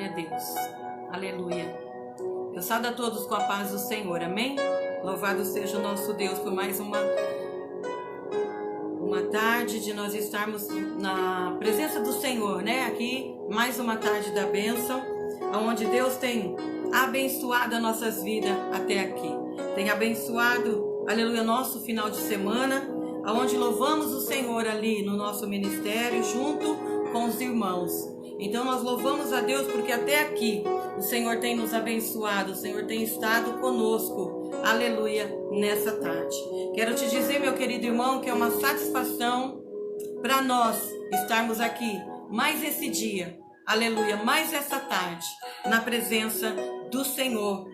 Glória a Deus. Aleluia. Eu saúdo a todos com a paz do Senhor. Amém? Louvado seja o nosso Deus por mais uma tarde de nós estarmos na presença do Senhor, né? Aqui, mais uma tarde da bênção, onde Deus tem abençoado as nossas vidas até aqui. Tem abençoado, aleluia, nosso final de semana, onde louvamos o Senhor ali no nosso ministério, junto com os irmãos. Então nós louvamos a Deus porque até aqui o Senhor tem nos abençoado, o Senhor tem estado conosco, aleluia, nessa tarde. Quero te dizer, meu querido irmão, que é uma satisfação para nós estarmos aqui mais esse dia, aleluia, mais essa tarde, na presença do Senhor.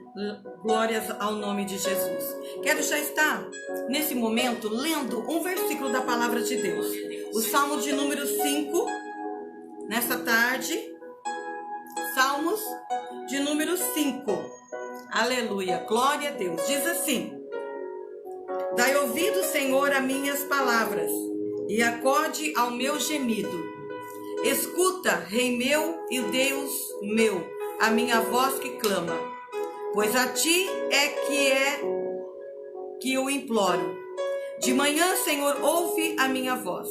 Glórias ao nome de Jesus. Quero já estar nesse momento lendo um versículo da palavra de Deus, o Salmo de número 5, nessa tarde, Salmos de número 5, aleluia, glória a Deus. Diz assim: dai ouvido, Senhor, a minhas palavras, e acode ao meu gemido. Escuta, Rei meu e Deus meu, a minha voz que clama, pois a ti que eu imploro. De manhã, Senhor, ouve a minha voz.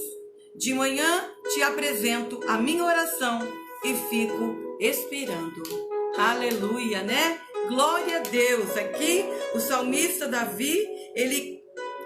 De manhã te apresento a minha oração e fico esperando. Aleluia, né? Glória a Deus. Aqui o salmista Davi, ele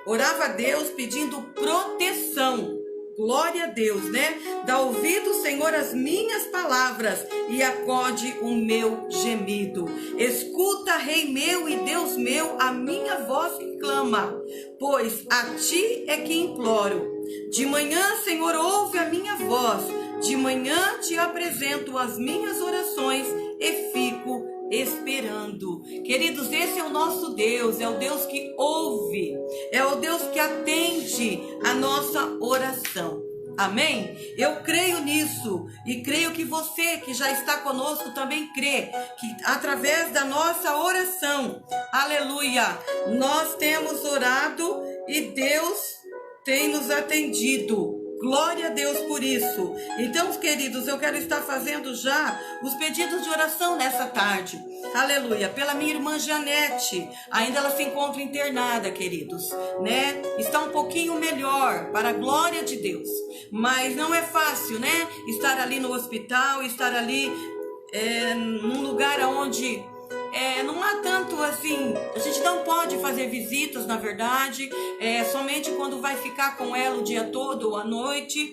orava a Deus pedindo proteção. Glória a Deus, né? Dá ouvido, Senhor, às minhas palavras e acode o meu gemido. Escuta, Rei meu e Deus meu, a minha voz que clama, pois a ti é que imploro. De manhã, Senhor, ouve a minha voz. De manhã te apresento as minhas orações e fico esperando. Queridos, esse é o nosso Deus, é o Deus que ouve, é o Deus que atende a nossa oração. Amém? Eu creio nisso e creio que você que já está conosco também crê que através da nossa oração, aleluia, nós temos orado e Deus tem nos atendido. Glória a Deus por isso. Então, queridos, eu quero estar fazendo já os pedidos de oração nessa tarde. Aleluia. Pela minha irmã Janete. Ainda ela se encontra internada, queridos, né? Está um pouquinho melhor, para a glória de Deus. Mas não é fácil, né? Estar ali no hospital, estar ali num lugar onde não há tanto assim, a gente não pode fazer visitas, na verdade, somente quando vai ficar com ela o dia todo ou à noite.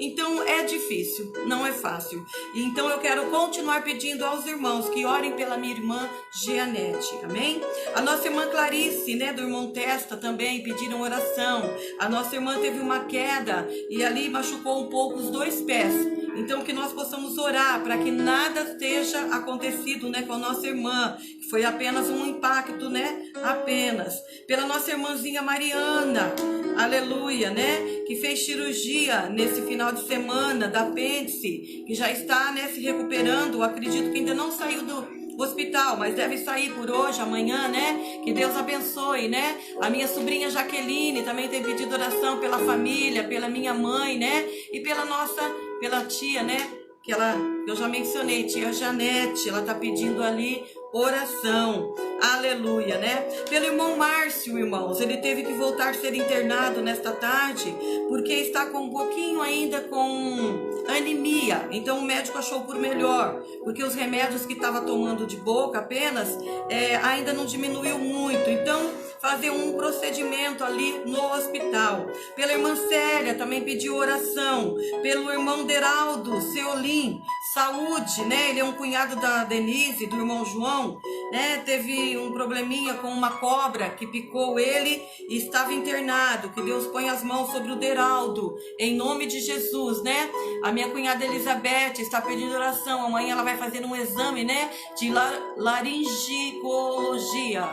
Então é difícil, não é fácil. Então eu quero continuar pedindo aos irmãos que orem pela minha irmã Jeanette, amém? A nossa irmã Clarice, né, do irmão Testa também pediram oração. A nossa irmã teve uma queda e ali machucou um pouco os dois pés. Então que nós possamos orar para que nada esteja acontecido, né, com a nossa irmã, que foi apenas um impacto, né, apenas. Pela nossa irmãzinha Mariana, aleluia, né, que fez cirurgia nesse final de semana da apêndice, que já está, né, se recuperando. Acredito que ainda não saiu do hospital, mas deve sair por hoje, amanhã, né? Que Deus abençoe, né? A minha sobrinha Jaqueline também tem pedido oração pela família, pela minha mãe, né? E pela tia, né? Que eu já mencionei, tia Janete, ela tá pedindo ali oração, aleluia, né? Pelo irmão Márcio, irmãos, ele teve que voltar a ser internado nesta tarde, porque está com um pouquinho ainda com anemia, então o médico achou por melhor, porque os remédios que estava tomando de boca apenas, ainda não diminuiu muito, então fazer um procedimento ali no hospital. Pela irmã Célia, também pediu oração. Pelo irmão Deraldo Seolim, saúde, né? Ele é um cunhado da Denise, do irmão João, né? Teve um probleminha com uma cobra que picou ele e estava internado. Que Deus ponha as mãos sobre o Deraldo, em nome de Jesus, né? A minha cunhada Elizabeth está pedindo oração. Amanhã ela vai fazer um exame, né? De laringologia.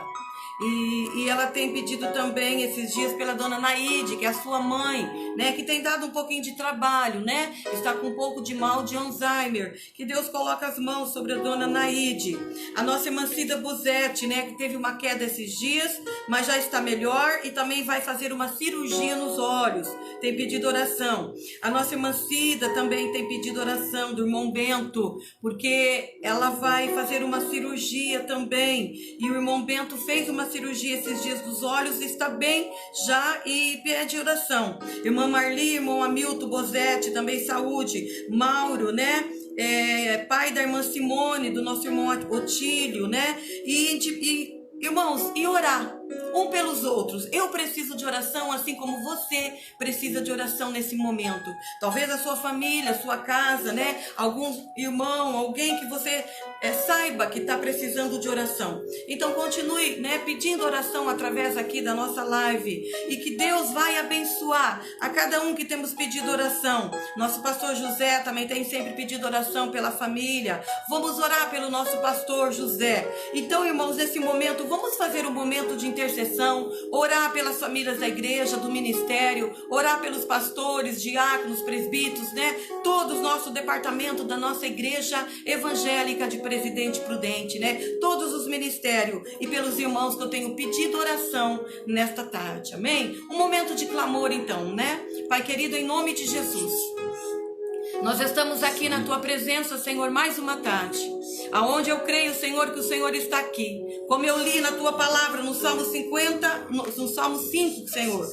E ela tem pedido também esses dias pela dona Naide, que é a sua mãe, né? Que tem dado um pouquinho de trabalho, né? Está com um pouco de mal de Alzheimer. Que Deus coloque as mãos sobre a dona Naide. A nossa irmã Cida Buzetti, né? Que teve uma queda esses dias, mas já está melhor e também vai fazer uma cirurgia nos olhos. Tem pedido oração. A nossa irmã Cida também tem pedido oração do irmão Bento, porque ela vai fazer uma cirurgia também. E o irmão Bento fez uma cirurgia esses dias dos olhos, está bem já e pede oração. Irmã Marli, irmão Hamilton Bozetti, também saúde. Mauro, né? Pai da irmã Simone, do nosso irmão Otílio, né? Irmãos, e orar um pelos outros. Eu preciso de oração, assim como você precisa de oração nesse momento. Talvez a sua família, a sua casa, né? Algum irmão, alguém que você saiba que está precisando de oração. Então continue, né? Pedindo oração através aqui da nossa live. E que Deus vai abençoar a cada um que temos pedido oração. Nosso pastor José também tem sempre pedido oração pela família. Vamos orar pelo nosso pastor José. Então, irmãos, nesse momento, vamos fazer um momento de intercessão, orar pelas famílias da igreja, do ministério, orar pelos pastores, diáconos, presbíteros, né? Todos nosso departamento da nossa igreja evangélica de Presidente Prudente, né? Todos os ministérios e pelos irmãos que eu tenho pedido oração nesta tarde, amém? Um momento de clamor então, né? Pai querido, em nome de Jesus, nós estamos aqui na Tua presença, Senhor, mais uma tarde, aonde eu creio, Senhor, que o Senhor está aqui. Como eu li na Tua palavra, no Salmo 50, no Salmo 5, Senhor,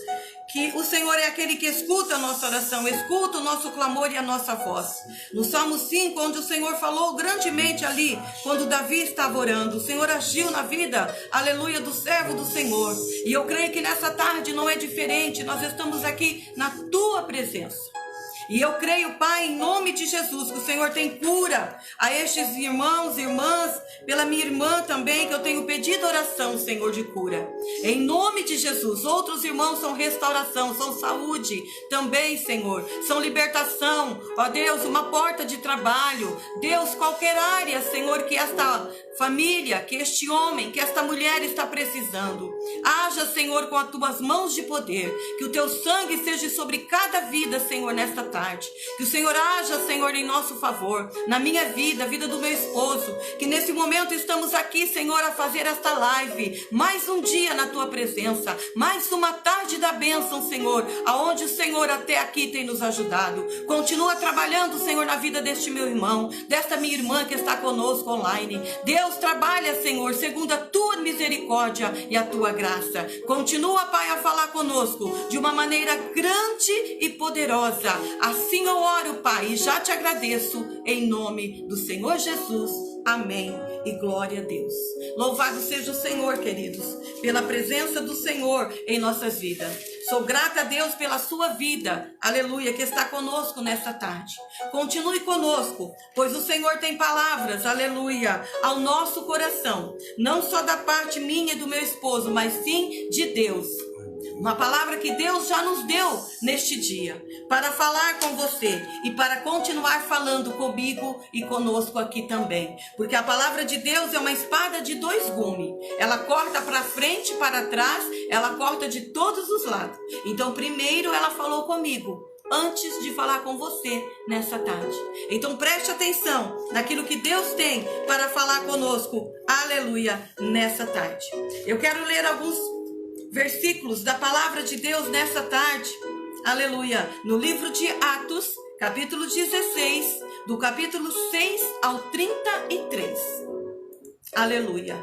que o Senhor é aquele que escuta a nossa oração, escuta o nosso clamor e a nossa voz. No Salmo 5, onde o Senhor falou grandemente ali, quando Davi estava orando, o Senhor agiu na vida, aleluia, do servo do Senhor. E eu creio que nessa tarde não é diferente, nós estamos aqui na Tua presença. E eu creio, Pai, em nome de Jesus, que o Senhor tem cura a estes irmãos e irmãs, pela minha irmã também, que eu tenho pedido oração, Senhor, de cura. Em nome de Jesus, outros irmãos são restauração, são saúde também, Senhor, são libertação, ó Deus, uma porta de trabalho, Deus, qualquer área, Senhor, que esta família, que este homem, que esta mulher está precisando. Haja, Senhor, com as Tuas mãos de poder, que o Teu sangue seja sobre cada vida, Senhor, nesta tarde. Que o Senhor haja, Senhor, em nosso favor, na minha vida, a vida do meu esposo, que nesse momento estamos aqui, Senhor, a fazer esta live, mais um dia na Tua presença, mais uma tarde da bênção, Senhor, aonde o Senhor até aqui tem nos ajudado. Continua trabalhando, Senhor, na vida deste meu irmão, desta minha irmã que está conosco online. Deus, trabalha, Senhor, segundo a Tua misericórdia e a Tua graça. Continua, Pai, a falar conosco de uma maneira grande e poderosa. Assim eu oro, Pai, e já te agradeço em nome do Senhor Jesus. Amém e glória a Deus. Louvado seja o Senhor, queridos, pela presença do Senhor em nossas vidas. Sou grata a Deus pela sua vida, aleluia, que está conosco nesta tarde. Continue conosco, pois o Senhor tem palavras, aleluia, ao nosso coração. Não só da parte minha e do meu esposo, mas sim de Deus. Uma palavra que Deus já nos deu neste dia, para falar com você e para continuar falando comigo e conosco aqui também. Porque a palavra de Deus é uma espada de dois gumes. Ela corta para frente, para trás, ela corta de todos os lados. Então, primeiro ela falou comigo, antes de falar com você nessa tarde. Então preste atenção naquilo que Deus tem para falar conosco, aleluia, nessa tarde. Eu quero ler alguns versículos da palavra de Deus nessa tarde, aleluia, no livro de Atos, capítulo 16, do capítulo 6 ao 33, aleluia.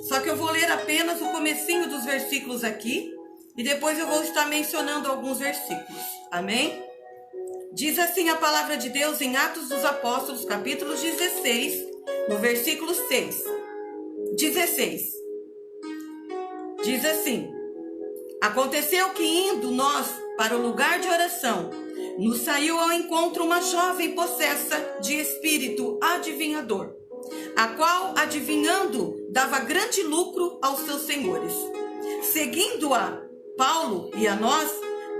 Só que eu vou ler apenas o comecinho dos versículos aqui, e depois eu vou estar mencionando alguns versículos, amém? Diz assim a palavra de Deus em Atos dos Apóstolos, capítulo 16, no versículo 6, 16. Diz assim: aconteceu que indo nós para o lugar de oração, nos saiu ao encontro uma jovem possessa de espírito adivinhador, a qual, adivinhando, dava grande lucro aos seus senhores. Seguindo-a Paulo e a nós,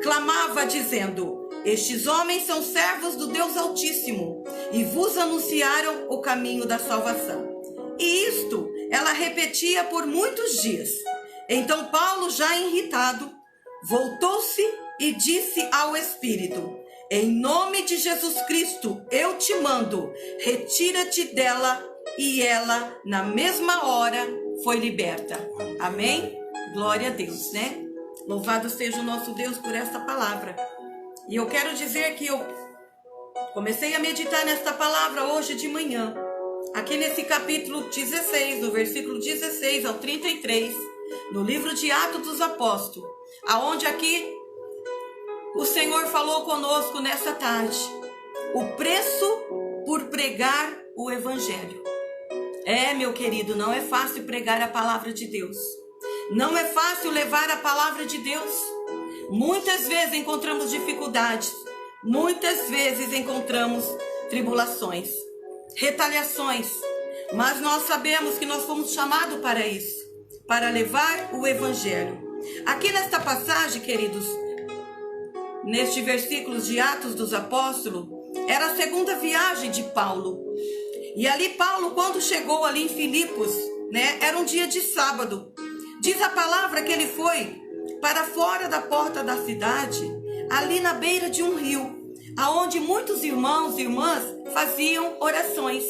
clamava dizendo: estes homens são servos do Deus Altíssimo e vos anunciaram o caminho da salvação. E isto ela ela repetia por muitos dias. Então Paulo, já irritado, voltou-se e disse ao Espírito: em nome de Jesus Cristo, eu te mando, retira-te dela. E ela, na mesma hora, foi liberta. Amém? Glória a Deus, né? Louvado seja o nosso Deus por esta palavra. E eu quero dizer que eu comecei a meditar nesta palavra hoje de manhã, aqui nesse capítulo 16, do versículo 16 ao 33, no livro de Atos dos Apóstolos, aonde aqui o Senhor falou conosco nessa tarde, o preço por pregar o Evangelho. Meu querido, não é fácil pregar a palavra de Deus. Não é fácil levar a palavra de Deus. Muitas vezes encontramos dificuldades. Muitas vezes encontramos tribulações, retaliações. Mas nós sabemos que nós fomos chamados para isso, para levar o Evangelho. Aqui nesta passagem, queridos, neste versículo de Atos dos Apóstolos, era a segunda viagem de Paulo. E ali Paulo, quando chegou ali em Filipos, né, era um dia de sábado. Diz a palavra que ele foi para fora da porta da cidade, ali na beira de um rio, aonde muitos irmãos e irmãs faziam orações.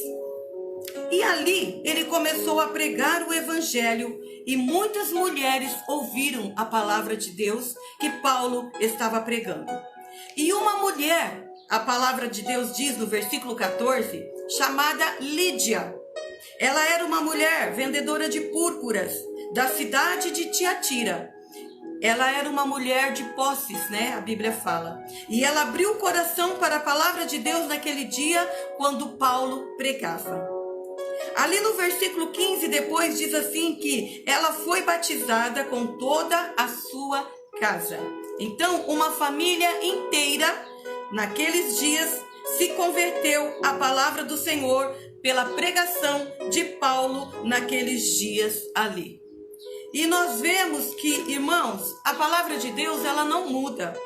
E ali ele começou a pregar o Evangelho e muitas mulheres ouviram a palavra de Deus que Paulo estava pregando. E uma mulher, a palavra de Deus diz no versículo 14, chamada Lídia. Ela era uma mulher vendedora de púrpuras da cidade de Tiatira. Ela era uma mulher de posses, né? A Bíblia fala. E ela abriu o coração para a palavra de Deus naquele dia quando Paulo pregava. Ali no versículo 15 depois diz assim que ela foi batizada com toda a sua casa. Então uma família inteira naqueles dias se converteu à palavra do Senhor pela pregação de Paulo naqueles dias ali. E nós vemos que, irmãos, a palavra de Deus, ela não muda.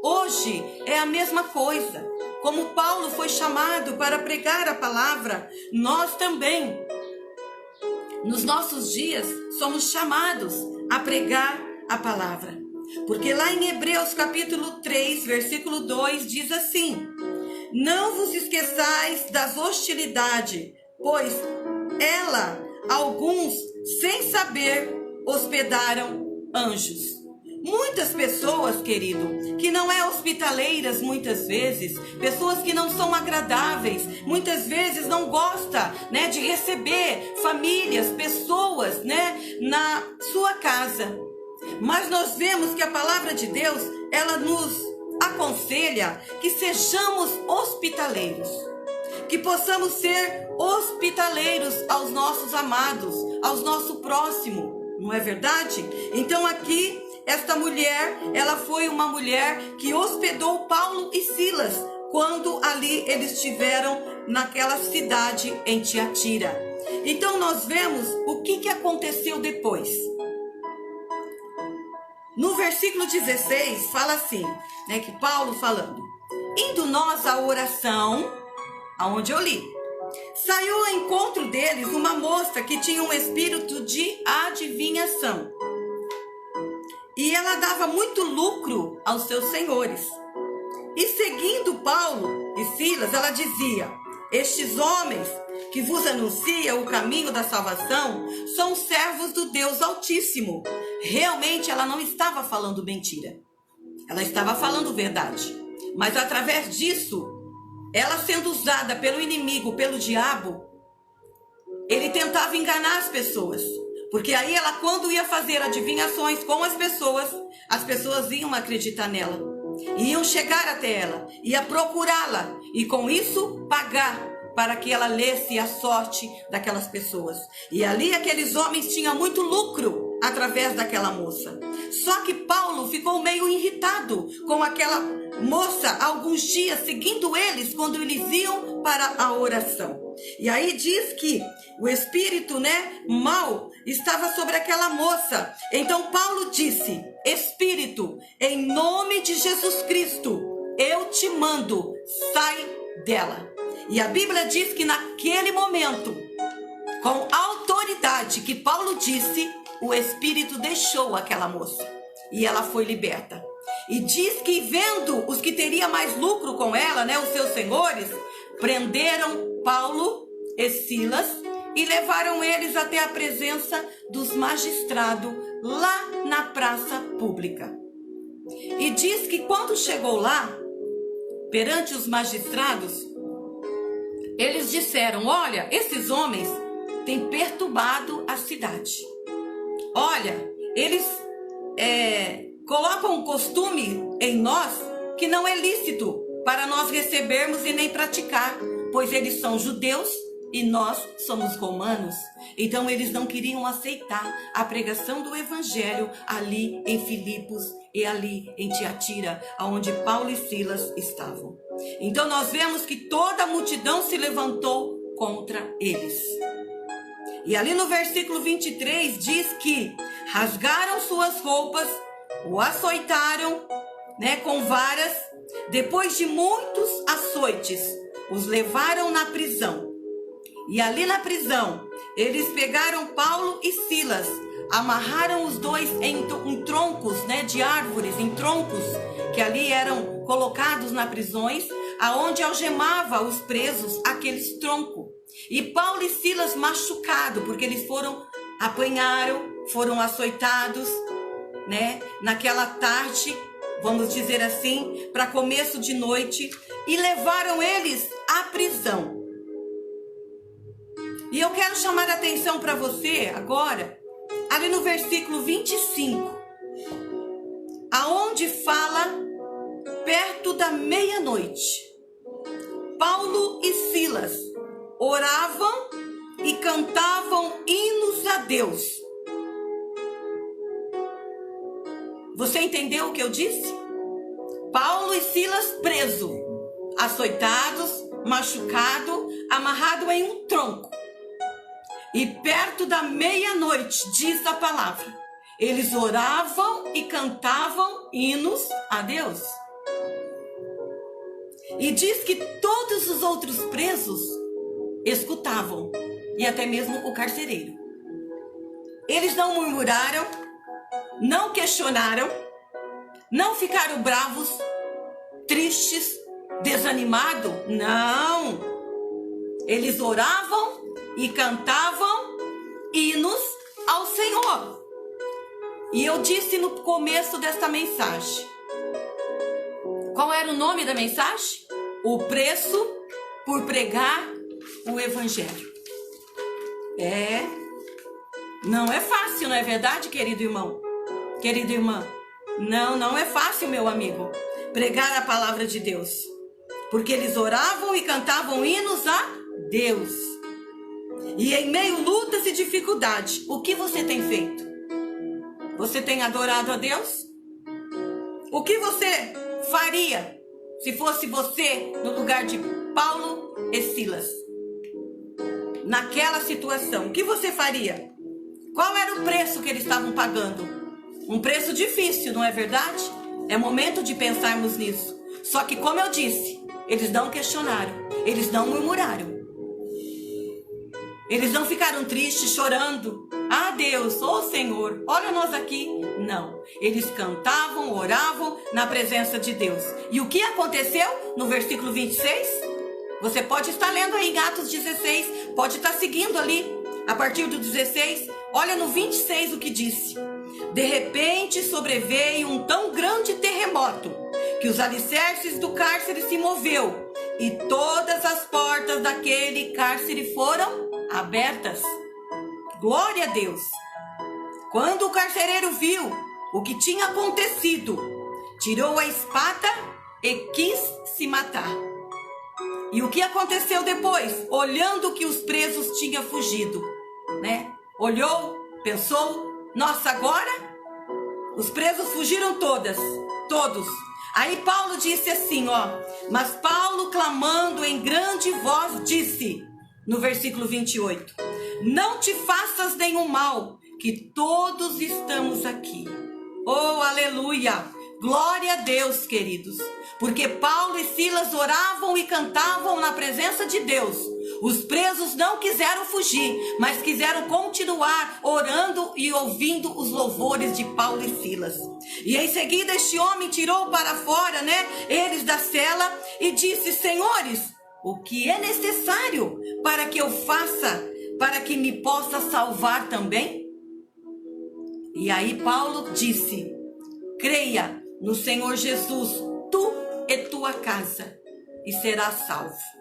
Hoje é a mesma coisa. Como Paulo foi chamado para pregar a palavra, nós também, nos nossos dias, somos chamados a pregar a palavra. Porque lá em Hebreus capítulo 3, versículo 2, diz assim: não vos esqueçais das hostilidades, pois alguns, sem saber, hospedaram anjos. Muitas pessoas, querido, que não é hospitaleiras muitas vezes, pessoas que não são agradáveis, muitas vezes não gosta, né, de receber famílias, pessoas, né, na sua casa. Mas nós vemos que a palavra de Deus, ela nos aconselha que sejamos hospitaleiros, que possamos ser hospitaleiros aos nossos amados, aos nosso próximo, não é verdade? Então aqui, esta mulher, ela foi uma mulher que hospedou Paulo e Silas, quando ali eles estiveram naquela cidade em Tiatira. Então nós vemos o que aconteceu depois. No versículo 16 fala assim, né, que Paulo falando: indo nós à oração, aonde eu li, saiu ao encontro deles uma moça que tinha um espírito de adivinhação. E ela dava muito lucro aos seus senhores. E seguindo Paulo e Silas, ela dizia: estes homens que vos anunciam o caminho da salvação são servos do Deus Altíssimo. Realmente ela não estava falando mentira. Ela estava falando verdade. Mas através disso, ela sendo usada pelo inimigo, pelo diabo, ele tentava enganar as pessoas. Porque aí ela, quando ia fazer adivinhações com as pessoas iam acreditar nela. Iam chegar até ela, ia procurá-la e com isso pagar para que ela lesse a sorte daquelas pessoas. E ali aqueles homens tinham muito lucro através daquela moça. Só que Paulo ficou meio irritado com aquela moça alguns dias, seguindo eles quando eles iam para a oração. E aí diz que o espírito, né, mau estava sobre aquela moça. Então Paulo disse: espírito, em nome de Jesus Cristo, eu te mando, sai dela. E a Bíblia diz que naquele momento, com a autoridade que Paulo disse, o Espírito deixou aquela moça e ela foi liberta. E diz que vendo os que teria mais lucro com ela, né, os seus senhores, prenderam Paulo e Silas e levaram eles até a presença dos magistrados lá na praça pública. E diz que quando chegou lá, perante os magistrados, eles disseram: olha, esses homens têm perturbado a cidade. Olha, eles colocam um costume em nós que não é lícito para nós recebermos e nem praticar, pois eles são judeus e nós somos romanos. Então eles não queriam aceitar a pregação do evangelho ali em Filipos e ali em Tiatira, onde Paulo e Silas estavam. Então nós vemos que toda a multidão se levantou contra eles. E ali no versículo 23 diz que rasgaram suas roupas, o açoitaram, né, com varas. Depois de muitos açoites, os levaram na prisão. E ali na prisão, eles pegaram Paulo e Silas, amarraram os dois em troncos, né, de árvores, em troncos que ali eram colocados nas prisões, aonde algemava os presos aqueles troncos. E Paulo e Silas machucados, porque eles apanharam, foram açoitados, né, naquela tarde, vamos dizer assim, para começo de noite, e levaram eles à prisão. E eu quero chamar a atenção para você agora, ali no versículo 25, aonde fala perto da meia-noite. Paulo e Silas oravam e cantavam hinos a Deus. Você entendeu o que eu disse? Paulo e Silas presos, açoitados, machucados, amarrados em um tronco. E perto da meia-noite, diz a palavra, eles oravam e cantavam hinos a Deus. E diz que todos os outros presos escutavam, e até mesmo o carcereiro. Eles não murmuraram, não questionaram, não ficaram bravos, tristes, desanimados. Não! Eles oravam e cantavam hinos ao Senhor. E eu disse no começo desta mensagem, qual era o nome da mensagem? O preço por pregar o evangelho. Não é fácil, não é verdade, querido irmão? Querida irmã, não é fácil, meu amigo, pregar a palavra de Deus. Porque eles oravam e cantavam hinos a Deus. E em meio a lutas e dificuldades, o que você tem feito? Você tem adorado a Deus? O que você faria se fosse você no lugar de Paulo e Silas? Naquela situação, o que você faria? Qual era o preço que eles estavam pagando? Um preço difícil, não é verdade? É momento de pensarmos nisso. Só que, como eu disse, eles não questionaram, eles não murmuraram. Eles não ficaram tristes, chorando. Ah, Deus, oh Senhor, olha nós aqui. Não, eles cantavam, oravam na presença de Deus. E o que aconteceu no versículo 26? Você pode estar lendo aí em Atos 16, pode estar seguindo ali, a partir do 16. Olha no 26 o que disse. De repente sobreveio um tão grande terremoto, que os alicerces do cárcere se moveu, e todas as portas daquele cárcere foram abertas. Glória a Deus! Quando o carcereiro viu o que tinha acontecido, tirou a espada e quis se matar. E o que aconteceu depois? Olhando que os presos tinham fugido, né? Olhou, pensou, nossa, agora os presos fugiram todos. Aí Paulo disse assim, mas Paulo, clamando em grande voz, disse, no versículo 28, não te faças nenhum mal, que todos estamos aqui. Oh, aleluia! Glória a Deus, queridos. Porque Paulo e Silas oravam e cantavam na presença de Deus. Os presos não quiseram fugir, mas quiseram continuar orando e ouvindo os louvores de Paulo e Silas. E em seguida este homem tirou para fora, eles da cela e disse: Senhores, o que é necessário para que eu faça, para que me possa salvar também? E aí Paulo disse: creia no Senhor Jesus, tu e tua casa, e serás salvo.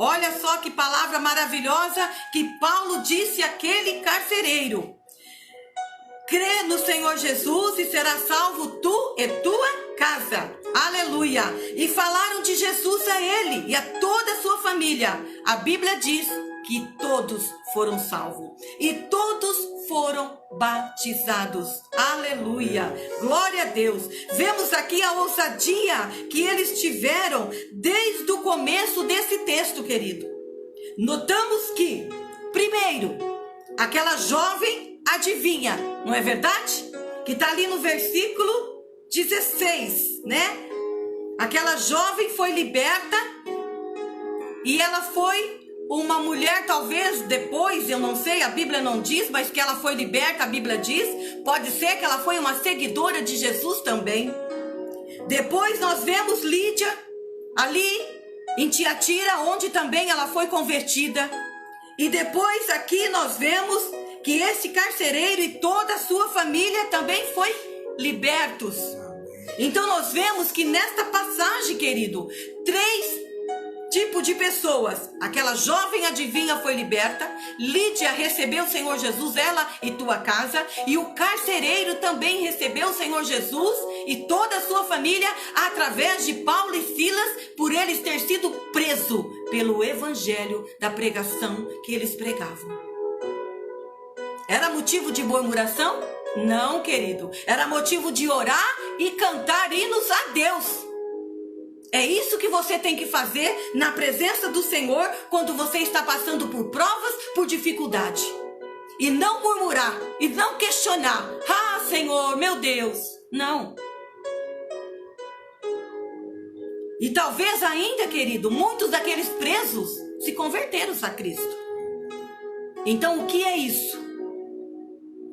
Olha só que palavra maravilhosa que Paulo disse àquele carcereiro. Crê no Senhor Jesus e serás salvo tu e tua casa. Aleluia. E falaram de Jesus a ele e a toda a sua família. A Bíblia diz que todos foram salvos e todos foram batizados. Aleluia. Glória a Deus. Vemos aqui a ousadia que eles tiveram desde o começo desse texto, querido. Notamos que, primeiro, aquela jovem adivinha, não é verdade? Que está ali no versículo 16, Aquela jovem foi liberta e ela foi uma mulher, talvez depois, eu não sei, a Bíblia não diz, mas que ela foi liberta, a Bíblia diz. Pode ser que ela foi uma seguidora de Jesus também. Depois nós vemos Lídia ali em Tiatira, onde também ela foi convertida. E depois aqui nós vemos que esse carcereiro e toda a sua família também foi libertos. Então nós vemos que nesta passagem, querido, 3 tipos de pessoas. Aquela jovem adivinha foi liberta, Lídia recebeu o Senhor Jesus, ela e tua casa, e o carcereiro também recebeu o Senhor Jesus e toda a sua família através de Paulo e Silas, por eles ter sido presos pelo evangelho da pregação que eles pregavam. Era motivo de murmuração? Não, querido. Era motivo de orar e cantar hinos a Deus. É isso que você tem que fazer na presença do Senhor quando você está passando por provas, por dificuldade. E não murmurar, e não questionar. Ah, Senhor, meu Deus. Não. E talvez ainda, querido, muitos daqueles presos se converteram a Cristo. Então, o que é isso?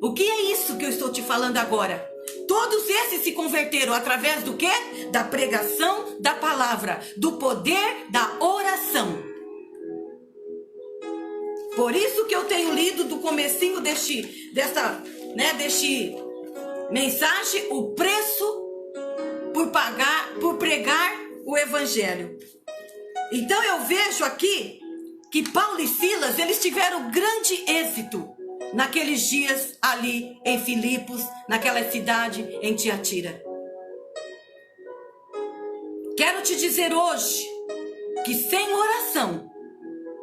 O que é isso que eu estou te falando agora? Todos esses se converteram através do quê? Da pregação da palavra, do poder da oração. Por isso que eu tenho lido do comecinho desta mensagem, o preço por pregar o evangelho. Então eu vejo aqui que Paulo e Silas, eles tiveram grande êxito naqueles dias ali em Filipos, naquela cidade em Tiatira. Quero te dizer hoje que sem oração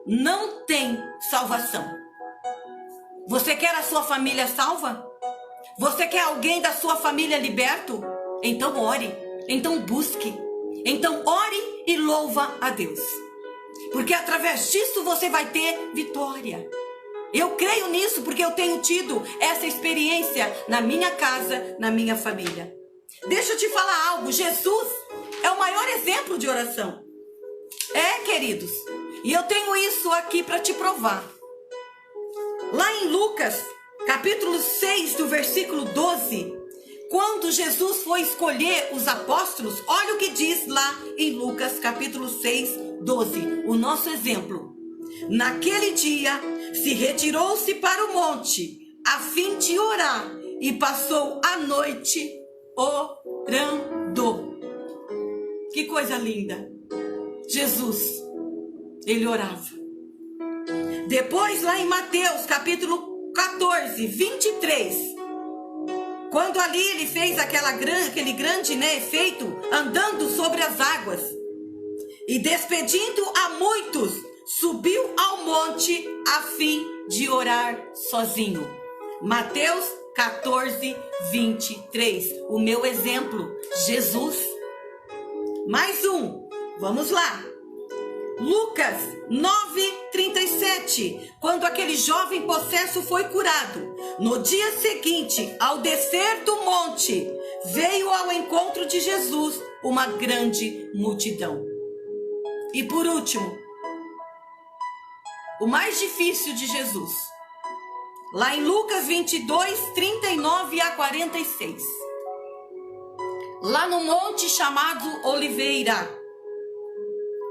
não tem salvação. Você quer a sua família salva? Você quer alguém da sua família liberto? Então ore, então busque, então ore e louva a Deus. Porque através disso você vai ter vitória. Eu creio nisso porque eu tenho tido essa experiência na minha casa, na minha família. Deixa eu te falar algo. Jesus é o maior exemplo de oração. Queridos. E eu tenho isso aqui para te provar. Lá em Lucas, capítulo 6, do versículo 12, quando Jesus foi escolher os apóstolos, olha o que diz lá em Lucas, capítulo 6, 12. O nosso exemplo. Naquele dia, se retirou-se para o monte, a fim de orar, e passou a noite orando. Que coisa linda! Jesus, ele orava. Depois, lá em Mateus, capítulo 14, 23, quando ali ele fez aquele grande efeito, andando sobre as águas, e despedindo a muitos, subiu ao monte a fim de orar sozinho. Mateus 14, 23. O meu exemplo, Jesus. Mais um. Vamos lá. Lucas 9, 37. Quando aquele jovem possesso foi curado, no dia seguinte, ao descer do monte, veio ao encontro de Jesus uma grande multidão. E por último, o mais difícil de Jesus. Lá em Lucas 22, 39 a 46. Lá no monte chamado Oliveira,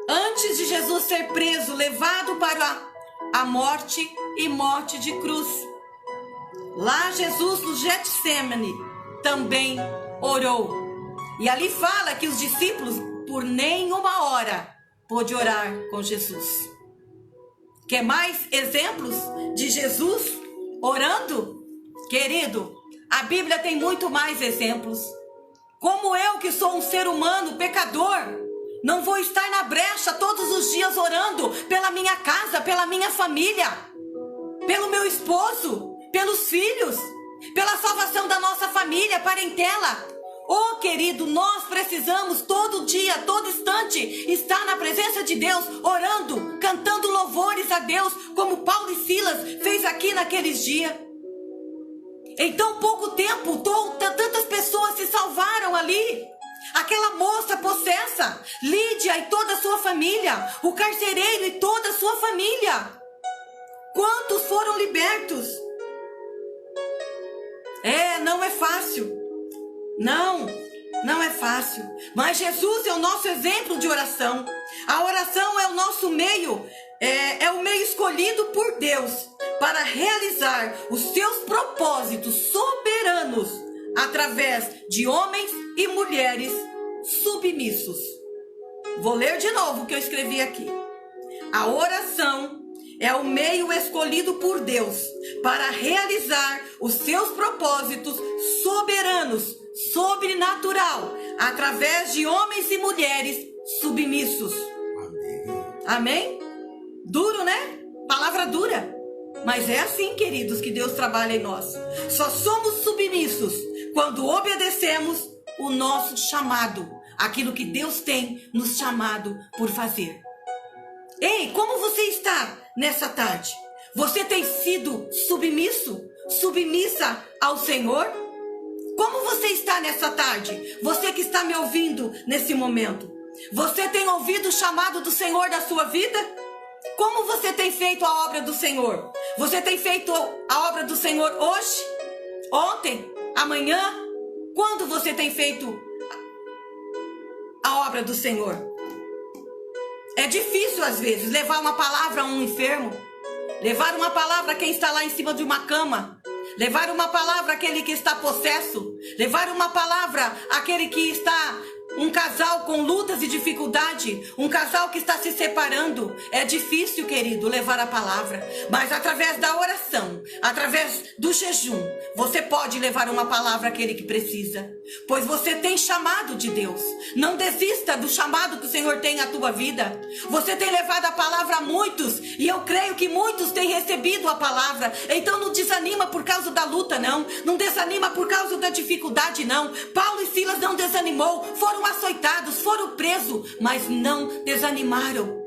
antes de Jesus ser preso, levado para a morte e morte de cruz. Lá Jesus no Getsemane também orou. E ali fala que os discípulos por nenhuma hora pôde orar com Jesus. Quer mais exemplos de Jesus orando? Querido, a Bíblia tem muito mais exemplos. Como eu, que sou um ser humano pecador, não vou estar na brecha todos os dias orando pela minha casa, pela minha família, pelo meu esposo, pelos filhos, pela salvação da nossa família, parentela. Oh, querido, nós precisamos todo dia, todo instante, estar na presença de Deus, orando, cantando louvores a Deus, como Paulo e Silas fez aqui naqueles dias. Em tão pouco tempo, tantas pessoas se salvaram ali. Aquela moça possessa, Lídia e toda a sua família, o carcereiro e toda a sua família. Quantos foram libertos? Não é fácil. Não é fácil. Mas Jesus é o nosso exemplo de oração. A oração é o nosso meio, é o meio escolhido por Deus para realizar os seus propósitos soberanos através de homens e mulheres submissos. Vou ler de novo o que eu escrevi aqui. A oração é o meio escolhido por Deus para realizar os seus propósitos soberanos, sobrenatural, através de homens e mulheres submissos. Amém? Duro, né? Palavra dura. Mas é assim, queridos, que Deus trabalha em nós. Só somos submissos quando obedecemos o nosso chamado, aquilo que Deus tem nos chamado por fazer. Ei, como você está nessa tarde? Você tem sido submisso, submissa ao Senhor? Como você está nessa tarde? Você que está me ouvindo nesse momento. Você tem ouvido o chamado do Senhor da sua vida? Como você tem feito a obra do Senhor? Você tem feito a obra do Senhor hoje? Ontem? Amanhã? Quando você tem feito a obra do Senhor? É difícil às vezes levar uma palavra a um enfermo, levar uma palavra a quem está lá em cima de uma cama, levar uma palavra àquele que está possesso, levar uma palavra àquele que está um casal com lutas e dificuldade, um casal que está se separando. É difícil, querido, levar a palavra, mas através da oração, através do jejum, você pode levar uma palavra àquele que precisa, pois você tem chamado de Deus. Não desista do chamado que o Senhor tem à tua vida. Você tem levado a palavra a muitos, e eu creio que muitos têm recebido a palavra. Então não desanima por causa da luta, não desanima por causa da dificuldade, não. Paulo e Silas não desanimou, foram açoitados, foram presos, mas não desanimaram.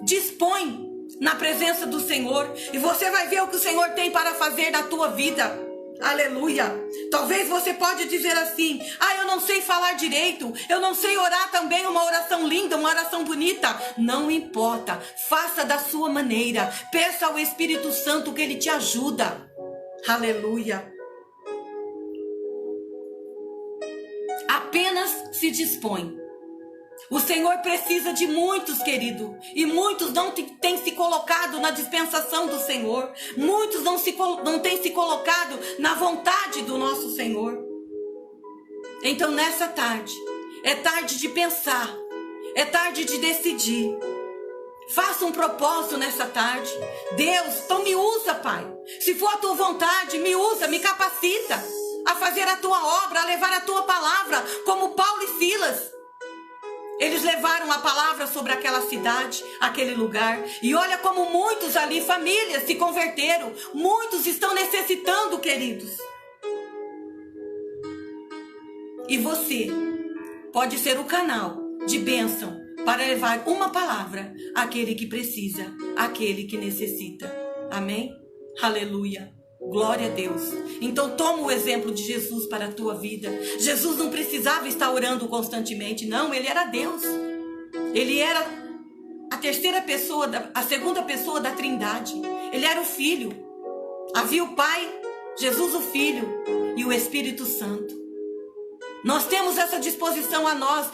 Dispõe na presença do Senhor e você vai ver o que o Senhor tem para fazer na tua vida. Aleluia. Talvez você pode dizer assim: eu não sei falar direito, eu não sei orar também uma oração linda, uma oração bonita. Não importa, faça da sua maneira, peça ao Espírito Santo que Ele te ajuda. Aleluia. Apenas se dispõe. O Senhor precisa de muitos, querido, e muitos não têm se colocado na dispensação do Senhor. Muitos não têm se colocado na vontade do nosso Senhor. Então nessa tarde, é tarde de pensar, é tarde de decidir. Faça um propósito nessa tarde. Deus, então me usa, Pai. Se for a tua vontade, me usa, me capacita a fazer a tua obra, a levar a tua palavra, como Paulo e Silas. Eles levaram a palavra sobre aquela cidade, aquele lugar. E olha como muitos ali, famílias, se converteram. Muitos estão necessitando, queridos. E você pode ser o canal de bênção para levar uma palavra àquele que precisa, àquele que necessita. Amém? Aleluia. Glória a Deus. Então toma o exemplo de Jesus para a tua vida. Jesus não precisava estar orando constantemente, não. Ele era Deus. Ele era a segunda pessoa da Trindade. Ele era o Filho. Havia o Pai, Jesus o Filho e o Espírito Santo. Nós temos essa disposição a nós,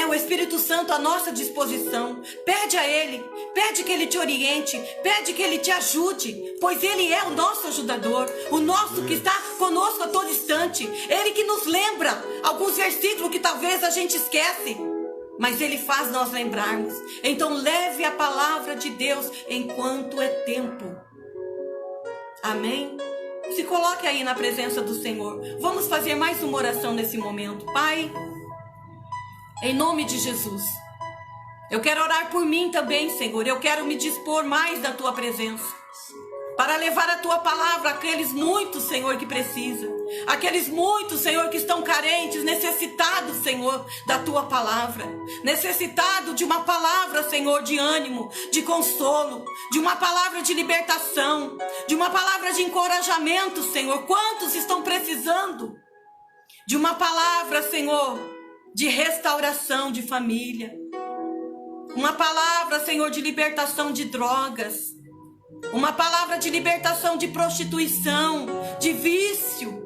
o Espírito Santo à nossa disposição. Pede a Ele, pede que Ele te oriente, pede que Ele te ajude, pois Ele é o nosso ajudador, o nosso que está conosco a todo instante. Ele que nos lembra alguns versículos que talvez a gente esquece, mas Ele faz nós lembrarmos. Então leve a palavra de Deus enquanto é tempo. Amém? Se coloque aí na presença do Senhor. Vamos fazer mais uma oração nesse momento. Pai, em nome de Jesus, eu quero orar por mim também, Senhor. Eu quero me dispor mais da Tua presença, para levar a Tua palavra àqueles muitos, Senhor, que precisam. Aqueles muitos, Senhor, que estão carentes, necessitados, Senhor, da Tua palavra. Necessitados de uma palavra, Senhor, de ânimo, de consolo, de uma palavra de libertação, de uma palavra de encorajamento, Senhor. Quantos estão precisando de uma palavra, Senhor, de restauração de família. Uma palavra, Senhor, de libertação de drogas. Uma palavra de libertação de prostituição, de vício.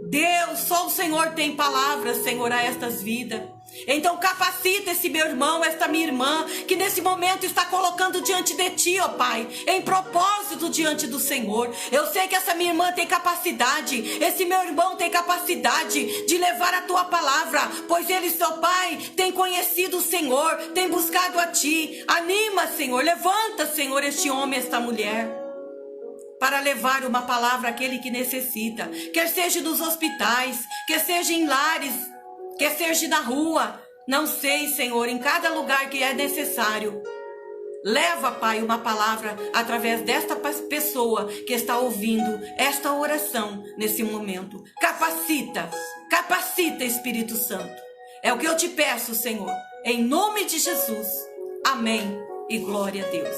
Deus, só o Senhor tem palavras, Senhor, a estas vidas. Então capacita esse meu irmão, esta minha irmã, que nesse momento está colocando diante de Ti, ó Pai, em propósito diante do Senhor. Eu sei que essa minha irmã tem capacidade, esse meu irmão tem capacidade de levar a Tua palavra, pois eles, ó Pai, têm conhecido o Senhor, têm buscado a Ti. Anima, Senhor, levanta, Senhor, este homem, esta mulher, para levar uma palavra àquele que necessita, quer seja nos hospitais, quer seja em lares, quer seja na rua, não sei, Senhor, em cada lugar que é necessário. Leva, Pai, uma palavra através desta pessoa que está ouvindo esta oração nesse momento. Capacita, Espírito Santo. É o que eu te peço, Senhor, em nome de Jesus. Amém e glória a Deus.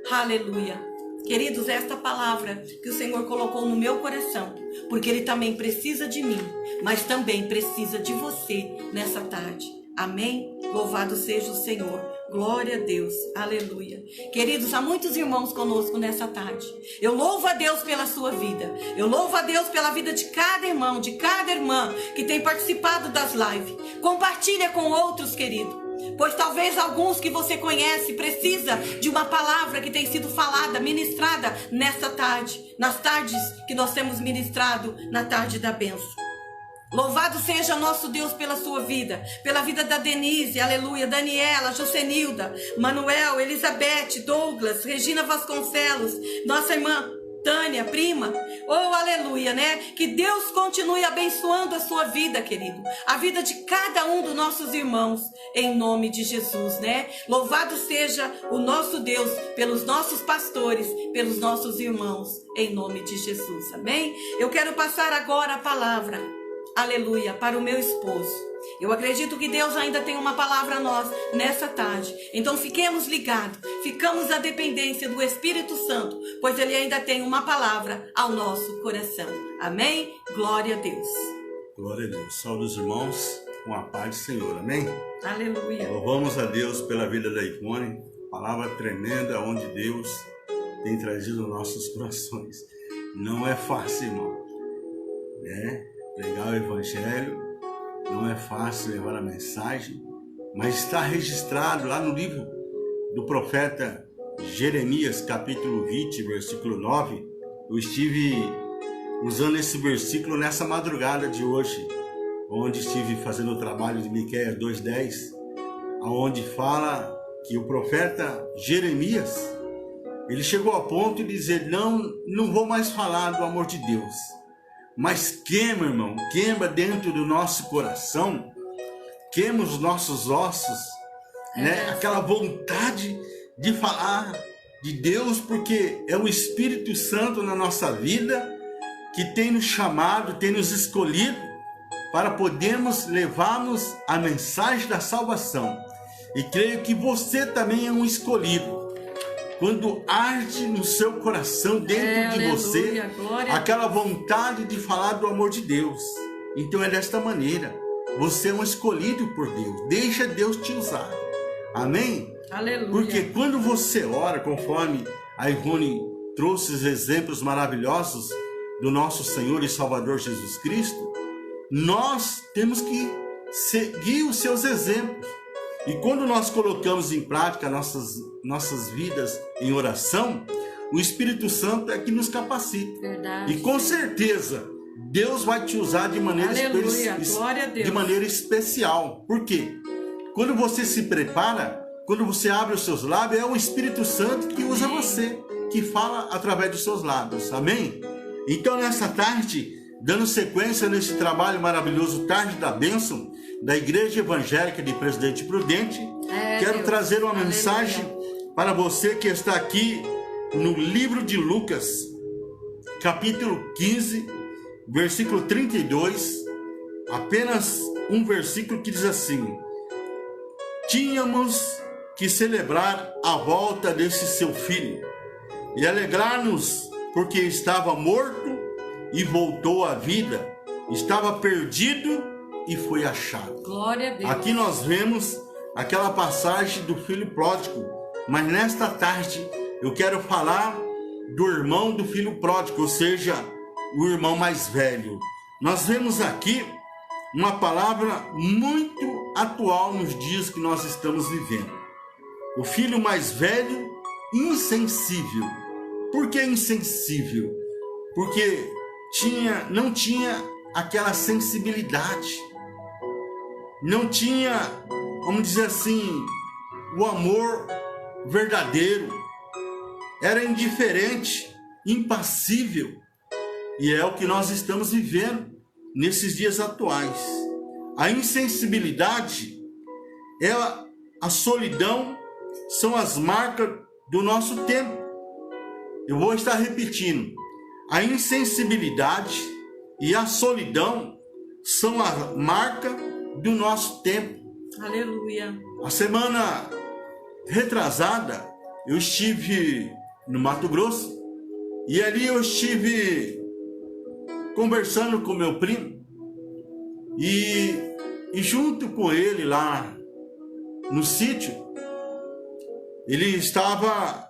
Aleluia. Queridos, esta palavra que o Senhor colocou no meu coração, porque Ele também precisa de mim, mas também precisa de você nessa tarde. Amém? Louvado seja o Senhor. Glória a Deus. Aleluia. Queridos, há muitos irmãos conosco nessa tarde. Eu louvo a Deus pela sua vida. Eu louvo a Deus pela vida de cada irmão, de cada irmã que tem participado das lives. Compartilha com outros, querido. Pois talvez alguns que você conhece precisa de uma palavra que tem sido falada, ministrada nesta tarde, nas tardes que nós temos ministrado, na tarde da bênção. Louvado seja nosso Deus pela sua vida, pela vida da Denise, aleluia, Daniela, Josenilda, Manuel, Elizabeth, Douglas, Regina Vasconcelos, nossa irmã Tânia, prima, oh aleluia, né? Que Deus continue abençoando a sua vida, querido, a vida de cada um dos nossos irmãos, em nome de Jesus, né? Louvado seja o nosso Deus pelos nossos pastores, pelos nossos irmãos, em nome de Jesus, amém? Eu quero passar agora a palavra, aleluia, para o meu esposo. Eu acredito que Deus ainda tem uma palavra a nós nessa tarde. Então fiquemos ligados, ficamos à dependência do Espírito Santo, pois Ele ainda tem uma palavra ao nosso coração. Amém? Glória a Deus. Glória a Deus. Saúde os irmãos com a paz do Senhor. Amém? Aleluia. Louvamos a Deus pela vida da Ivone. Palavra tremenda onde Deus tem trazido aos nossos corações. Não é fácil, irmão, né? Pregar o Evangelho. Não é fácil levar a mensagem, mas está registrado lá no livro do profeta Jeremias, capítulo 20, versículo 9. Eu estive usando esse versículo nessa madrugada de hoje, onde estive fazendo o trabalho de Miqueias 2:10, onde fala que o profeta Jeremias, ele chegou a ponto de dizer, não vou mais falar do amor de Deus, mas queima, irmão, queima dentro do nosso coração, queima os nossos ossos, né? Aquela vontade de falar de Deus, porque é o Espírito Santo na nossa vida que tem nos chamado, tem nos escolhido para podermos levarmos a mensagem da salvação. E creio que você também é um escolhido. Quando arde no seu coração, dentro de você, aquela vontade de falar do amor de Deus. Então é desta maneira. Você é um escolhido por Deus. Deixa Deus te usar. Amém? Aleluia. Porque quando você ora, conforme a Ivone trouxe os exemplos maravilhosos do nosso Senhor e Salvador Jesus Cristo, nós temos que seguir os seus exemplos. E quando nós colocamos em prática nossas vidas em oração, o Espírito Santo é que nos capacita. Verdade. E com certeza, Deus vai te usar de maneira, Glória a Deus. de maneira especial. Por quê? Quando você se prepara, quando você abre os seus lábios, é o Espírito Santo que usa você, que fala através dos seus lábios. Amém? Então, nessa tarde, dando sequência nesse trabalho maravilhoso, Tarde da Bênção, da Igreja Evangélica de Presidente Prudente, quero trazer uma mensagem para você que está aqui no livro de Lucas, capítulo 15, versículo 32, apenas um versículo que diz assim: tínhamos que celebrar a volta desse seu filho e alegrar-nos, porque estava morto e voltou à vida, estava perdido e foi achado. Glória a Deus. Aqui nós vemos aquela passagem do filho pródigo, mas nesta tarde eu quero falar do irmão do filho pródigo, ou seja, o irmão mais velho. Nós vemos aqui uma palavra muito atual nos dias que nós estamos vivendo. O filho mais velho, insensível. Por que insensível? Porque não tinha aquela sensibilidade, não tinha, vamos dizer assim, o amor verdadeiro, era indiferente, impassível, e é o que nós estamos vivendo nesses dias atuais. A insensibilidade, a solidão, são as marcas do nosso tempo. Eu vou estar repetindo. A insensibilidade e a solidão são a marca do nosso tempo. Aleluia. A semana retrasada, eu estive no Mato Grosso e ali eu estive conversando com meu primo e junto com ele lá no sítio, ele estava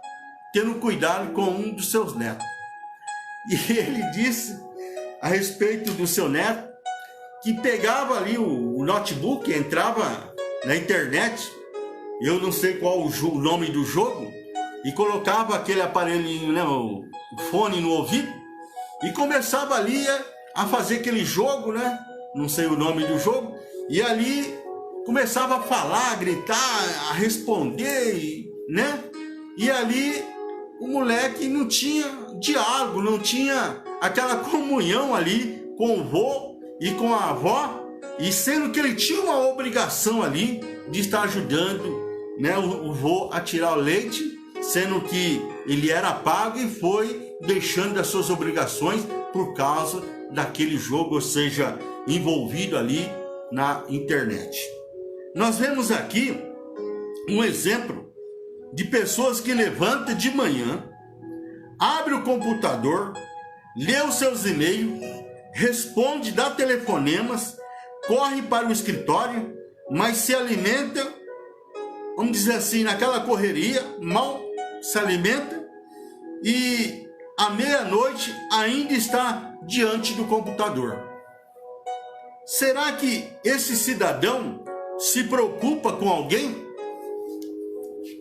tendo cuidado com um dos seus netos. E ele disse a respeito do seu neto que pegava ali o notebook, entrava na internet, eu não sei qual o nome do jogo, e colocava aquele aparelhinho, né, o fone no ouvido, e começava ali a fazer aquele jogo, né, não sei o nome do jogo, e ali começava a falar, a gritar, a responder, né, e ali o moleque não tinha diálogo, não tinha aquela comunhão ali com o vô e com a avó, e sendo que ele tinha uma obrigação ali de estar ajudando, né, o vô a tirar o leite, sendo que ele era pago e foi deixando das suas obrigações por causa daquele jogo, ou seja, envolvido ali na internet. Nós vemos aqui um exemplo de pessoas que levantam de manhã, abre o computador, lê os seus e-mails, responde, dá telefonemas, corre para o escritório, mas se alimenta, vamos dizer assim, naquela correria, mal se alimenta e à meia-noite ainda está diante do computador. Será que esse cidadão se preocupa com alguém?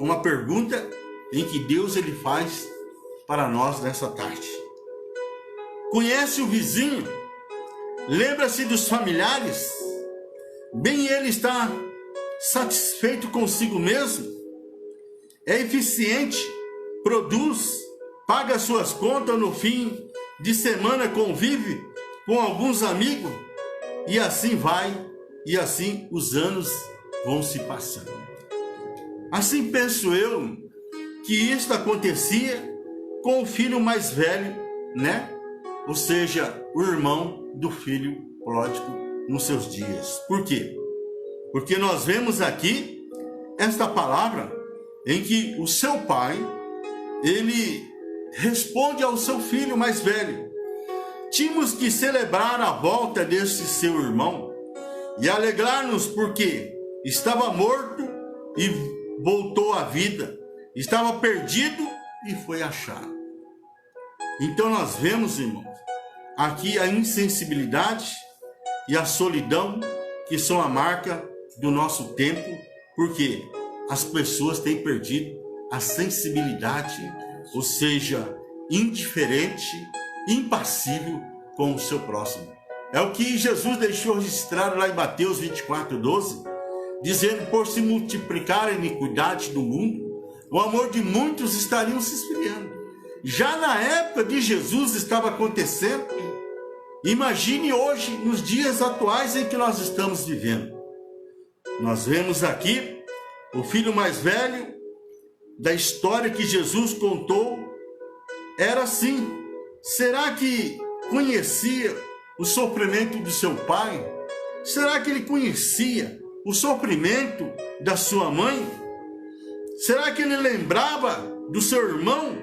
Uma pergunta em que Deus ele faz para nós nessa tarde. Conhece o vizinho? Lembra-se dos familiares? Bem, ele está satisfeito consigo mesmo? É eficiente? Produz? Paga suas contas no fim de semana? Convive com alguns amigos? E assim vai, e assim os anos vão se passando. Assim penso eu que isto acontecia com o filho mais velho, né? Ou seja, o irmão do filho pródigo nos seus dias. Por quê? Porque nós vemos aqui esta palavra em que o seu pai, ele responde ao seu filho mais velho: tínhamos que celebrar a volta desse seu irmão e alegrar-nos porque estava morto e voltou à vida, estava perdido e foi achado. Então nós vemos, irmãos, aqui a insensibilidade e a solidão que são a marca do nosso tempo, porque as pessoas têm perdido a sensibilidade, ou seja, indiferente, impassível com o seu próximo. É o que Jesus deixou registrado lá em Mateus 24:12, dizendo: por se multiplicar a iniquidade do mundo, o amor de muitos estaria se esfriando. Já na época de Jesus estava acontecendo. Imagine hoje, nos dias atuais em que nós estamos vivendo. Nós vemos aqui o filho mais velho da história que Jesus contou. Era assim. Será que conhecia o sofrimento do seu pai? Será que ele conhecia o sofrimento da sua mãe? Será que ele lembrava do seu irmão?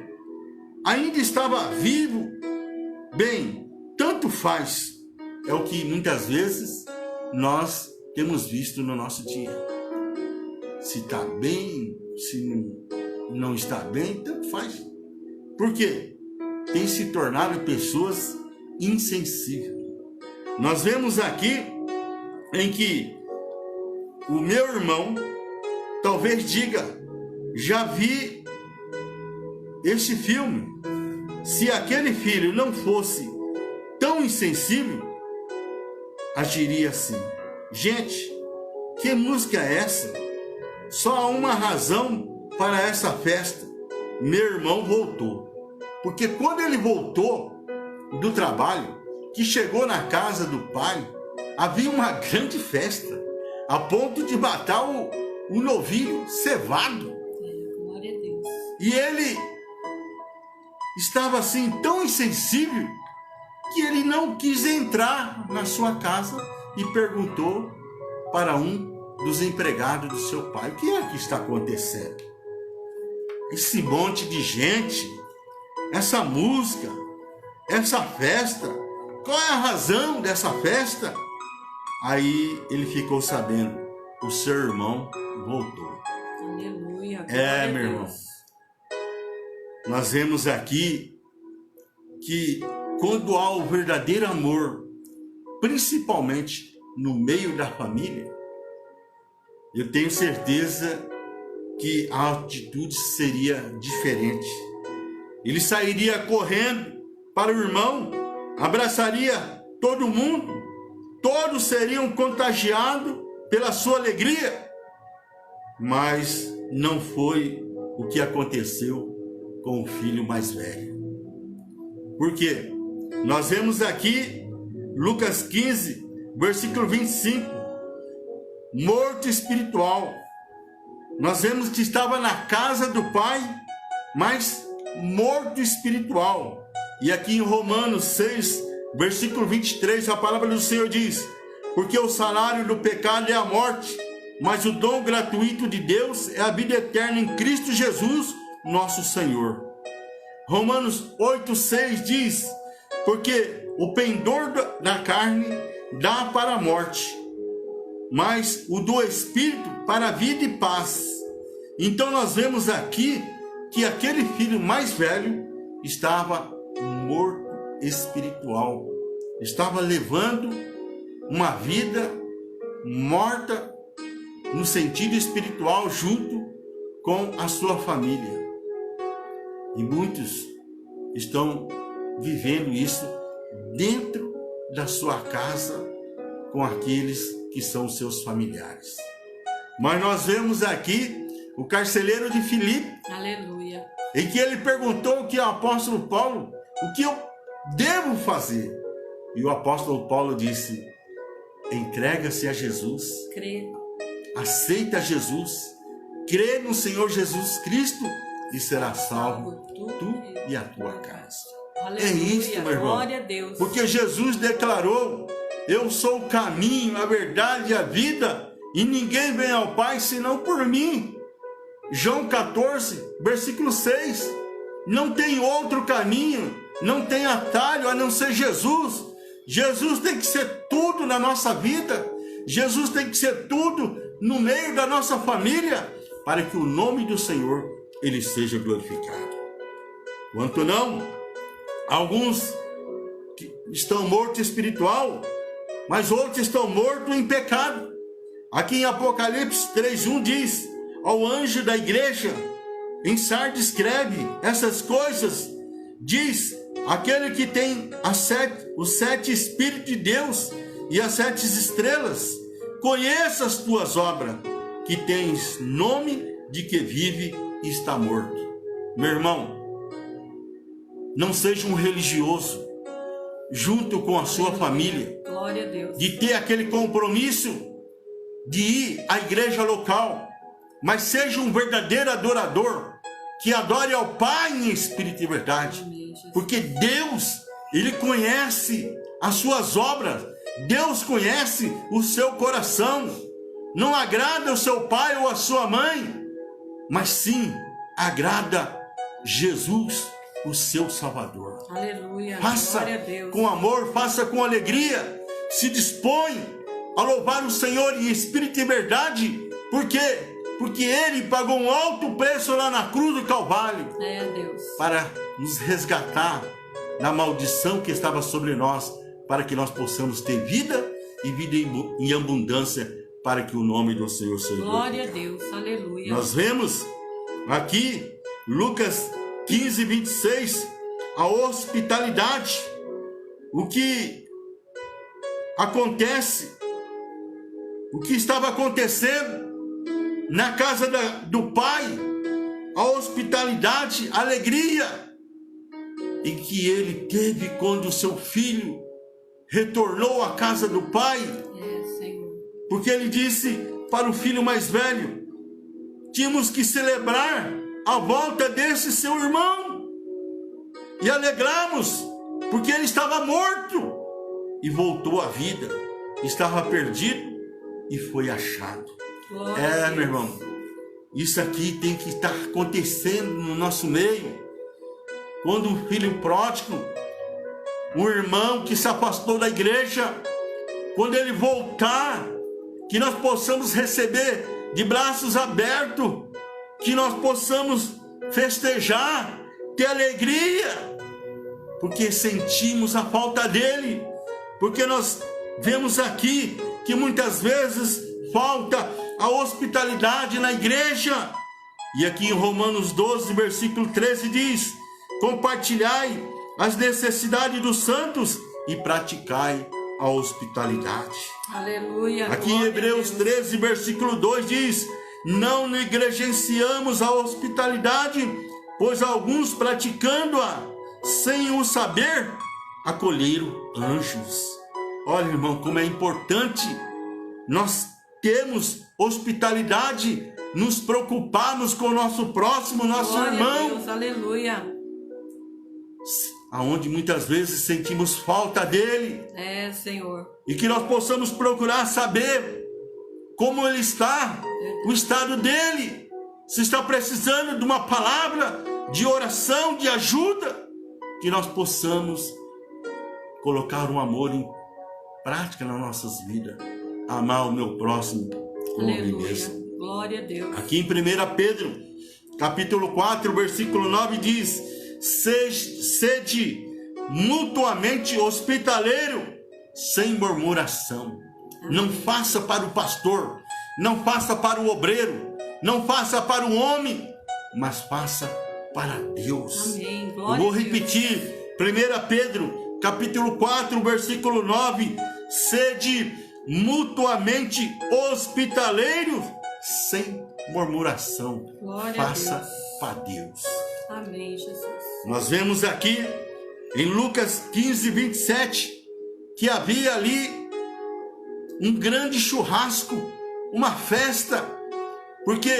Ainda estava vivo? Bem, tanto faz. É o que muitas vezes nós temos visto no nosso dia. Se está bem, se não está bem, tanto faz. Por quê? Tem se tornado pessoas insensíveis. Nós vemos aqui em que o meu irmão talvez diga: já vi este filme. Se aquele filho não fosse tão insensível, agiria assim. Gente, que música é essa? Só há uma razão para essa festa: meu irmão voltou. Porque quando ele voltou do trabalho, que chegou na casa do pai, havia uma grande festa, a ponto de matar o novilho cevado. Glória a Deus. E ele estava assim tão insensível que ele não quis entrar na sua casa e perguntou para um dos empregados do seu pai: o que é que está acontecendo? Esse monte de gente, essa música, essa festa, qual é a razão dessa festa? Aí ele ficou sabendo: o seu irmão voltou. Aleluia. Meu irmão, nós vemos aqui que quando há o verdadeiro amor, principalmente no meio da família, eu tenho certeza que a atitude seria diferente. Ele sairia correndo para o irmão, abraçaria todo mundo, todos seriam contagiados pela sua alegria. Mas não foi o que aconteceu com o filho mais velho. Por quê? Nós vemos aqui Lucas 15, versículo 25, morto espiritual. Nós vemos que estava na casa do pai, mas morto espiritual. E aqui em Romanos 6, versículo 23, a palavra do Senhor diz: porque o salário do pecado é a morte, mas o dom gratuito de Deus é a vida eterna em Cristo Jesus, nosso Senhor. Romanos 8,6 diz: porque o pendor da carne dá para a morte, mas o do Espírito para a vida e paz. Então nós vemos aqui que aquele filho mais velho estava morto espiritual, estava levando uma vida morta no sentido espiritual junto com a sua família. E muitos estão vivendo isso dentro da sua casa com aqueles que são seus familiares. Mas nós vemos aqui o carcereiro de Filipe, Aleluia. em que ele perguntou que o apóstolo Paulo: o que eu devo fazer? E o apóstolo Paulo disse: entrega-se a Jesus, Crê. aceita Jesus, crê no Senhor Jesus Cristo e será salvo tu e a tua casa. Aleluia. É isso, meu irmão. Glória a Deus. Porque Jesus declarou: eu sou o caminho, a verdade e a vida, e ninguém vem ao Pai senão por mim. João 14, versículo 6. Não tem outro caminho, não tem atalho a não ser Jesus. Jesus tem que ser tudo na nossa vida. Jesus tem que ser tudo no meio da nossa família. para que o nome do Senhor ele seja glorificado. Quanto não, alguns estão mortos espiritual, mas outros estão mortos em pecado. Aqui em Apocalipse 3:1 diz: ao anjo da igreja em Sardes escreve essas coisas, diz aquele que tem os 7 Espíritos de Deus e as 7 estrelas: conheça as tuas obras, que tens nome de que vive e está morto. Meu irmão, não seja um religioso junto com a sua família, Glória a Deus. de ter aquele compromisso de ir à igreja local, mas seja um verdadeiro adorador, que adore ao Pai em espírito e verdade. Amém, Jesus. Porque Deus, ele conhece as suas obras, Deus conhece o seu coração. Não agrada o seu pai ou a sua mãe, mas sim agrada Jesus, o seu Salvador. Aleluia. Faça Glória a Deus. com amor, faça com alegria, se dispõe a louvar o Senhor em espírito e verdade. Por quê? Porque Ele pagou um alto preço lá na cruz do Calvário, Deus, para nos resgatar da maldição que estava sobre nós, para que nós possamos ter vida e vida em abundância, para que o nome do Senhor seja glória a glorificado. Deus, aleluia. Nós vemos aqui, Lucas 15:26, a hospitalidade. O que acontece, o que estava acontecendo na casa do Pai, a hospitalidade, a alegria, e que ele teve quando o seu filho retornou à casa do Pai. Senhor. Porque ele disse para o filho mais velho: tínhamos que celebrar a volta desse seu irmão e alegrarmos, porque ele estava morto e voltou à vida, estava perdido e foi achado. Glória a Deus. Meu irmão, isso aqui tem que estar acontecendo no nosso meio. Quando um filho pródigo, um irmão que se afastou da igreja, quando ele voltar, que nós possamos receber de braços abertos, que nós possamos festejar, ter alegria, porque sentimos a falta dele, porque nós vemos aqui que muitas vezes falta a hospitalidade na igreja. E aqui em Romanos 12, versículo 13 diz: compartilhai as necessidades dos santos e praticai a hospitalidade. Aleluia. Aqui em Hebreus 13, versículo 2 diz: não negligenciamos a hospitalidade, pois alguns praticando-a sem o saber, acolheram anjos. Olha, irmão, como é importante nós termos hospitalidade, nos preocuparmos com o nosso próximo, nosso Glória irmão. a Deus, aleluia. Aonde muitas vezes sentimos falta dele. Senhor. E que nós possamos procurar saber como ele está, o estado dele, se está precisando de uma palavra de oração, de ajuda, que nós possamos colocar um amor em prática nas nossas vidas, amar o meu próximo como a mim mesmo. Glória a Deus. Aqui em 1 Pedro, capítulo 4, versículo 9 diz: sede mutuamente hospitaleiro, sem murmuração. Não faça para o pastor, não faça para o obreiro, não faça para o homem, mas faça para Deus. Amém. Eu Glória vou a Deus. repetir, 1 Pedro, capítulo 4, versículo 9: sede mutuamente hospitaleiros, sem murmuração. Glória a Faça Deus. para Deus. Amém, Jesus. Nós vemos aqui em Lucas 15, 27, que havia ali um grande churrasco, uma festa, porque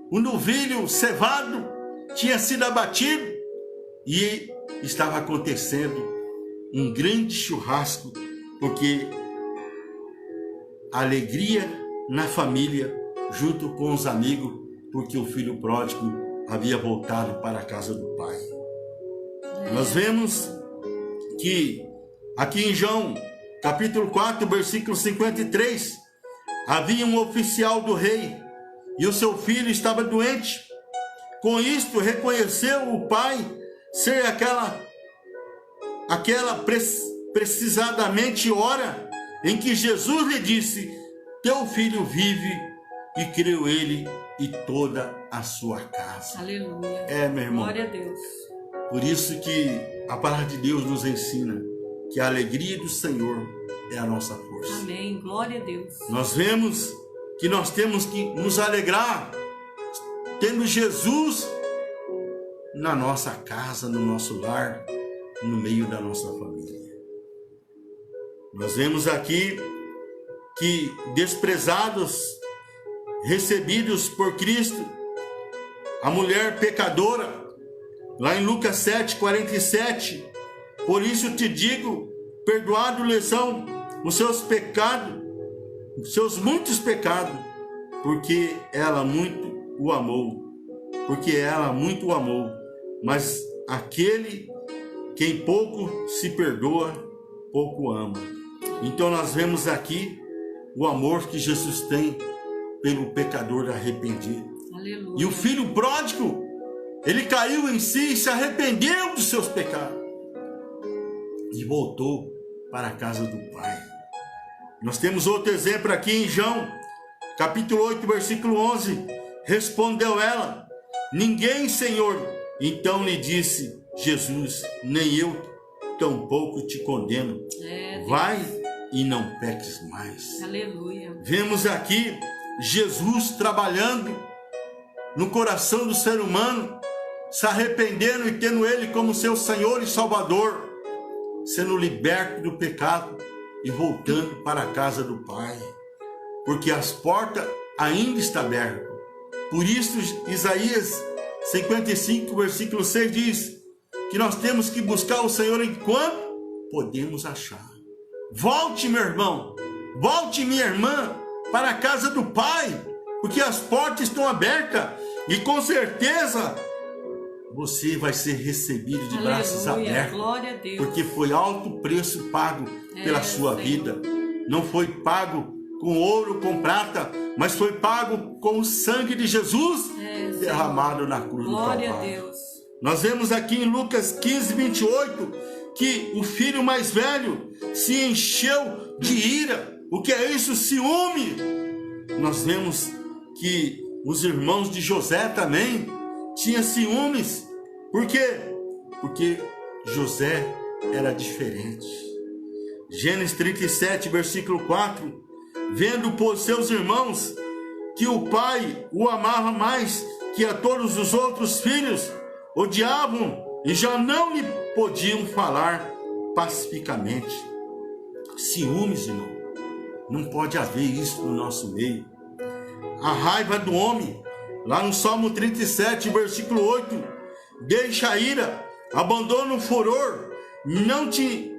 o novilho cevado tinha sido abatido e estava acontecendo um grande churrasco, porque a alegria na família, junto com os amigos, porque o filho pródigo havia voltado para a casa do pai. Nós vemos que aqui em João, capítulo 4, versículo 53, havia um oficial do rei e o seu filho estava doente. Com isto, reconheceu o pai ser aquela precisamente hora em que Jesus lhe disse: teu filho vive, e creu ele e toda a sua casa. Aleluia. Meu irmão. Glória a Deus. Por isso que a palavra de Deus nos ensina que a alegria do Senhor é a nossa força. Amém. Glória a Deus. Nós vemos que nós temos que nos alegrar tendo Jesus na nossa casa, no nosso lar, no meio da nossa família. Nós vemos aqui que desprezados, recebidos por Cristo, a mulher pecadora, lá em Lucas 7:47, por isso te digo, perdoados são os seus pecados, os seus muitos pecados, porque ela muito o amou. Mas aquele quem pouco se perdoa, pouco ama. Então nós vemos aqui o amor que Jesus tem pelo pecador arrependido. Aleluia. E o filho pródigo, ele caiu em si e se arrependeu dos seus pecados e voltou para a casa do Pai. Nós temos outro exemplo aqui em João, capítulo 8, versículo 11. Respondeu ela: ninguém, Senhor. Então lhe disse Jesus: nem eu tampouco te condeno. Vai e não peques mais. Aleluia. Vemos aqui Jesus trabalhando no coração do ser humano, se arrependendo e tendo ele como seu Senhor e Salvador, sendo liberto do pecado e voltando para a casa do Pai, porque as portas ainda estão abertas. Por isso Isaías 55, versículo 6 diz que nós temos que buscar o Senhor enquanto podemos achar. Volte, meu irmão, volte, minha irmã, para a casa do Pai, porque as portas estão abertas e com certeza você vai ser recebido de braços abertos. Glória a Deus. Porque foi alto preço pago pela sua vida. Não foi pago com ouro, com prata, mas foi pago com o sangue de Jesus derramado na cruz do Calvário. Glória a Deus. Nós vemos aqui em Lucas 15, 28, que o filho mais velho se encheu de ira. O que é isso? Ciúme. Nós vemos que os irmãos de José também tinham ciúmes. Por quê? Porque José era diferente. Gênesis 37, versículo 4. Vendo por seus irmãos que o pai o amava mais que a todos os outros filhos, odiavam e já não lhe podiam falar pacificamente. Ciúmes, irmão. Não pode haver isso no nosso meio. A raiva do homem, lá no Salmo 37, versículo 8, deixa a ira, abandona o furor, não te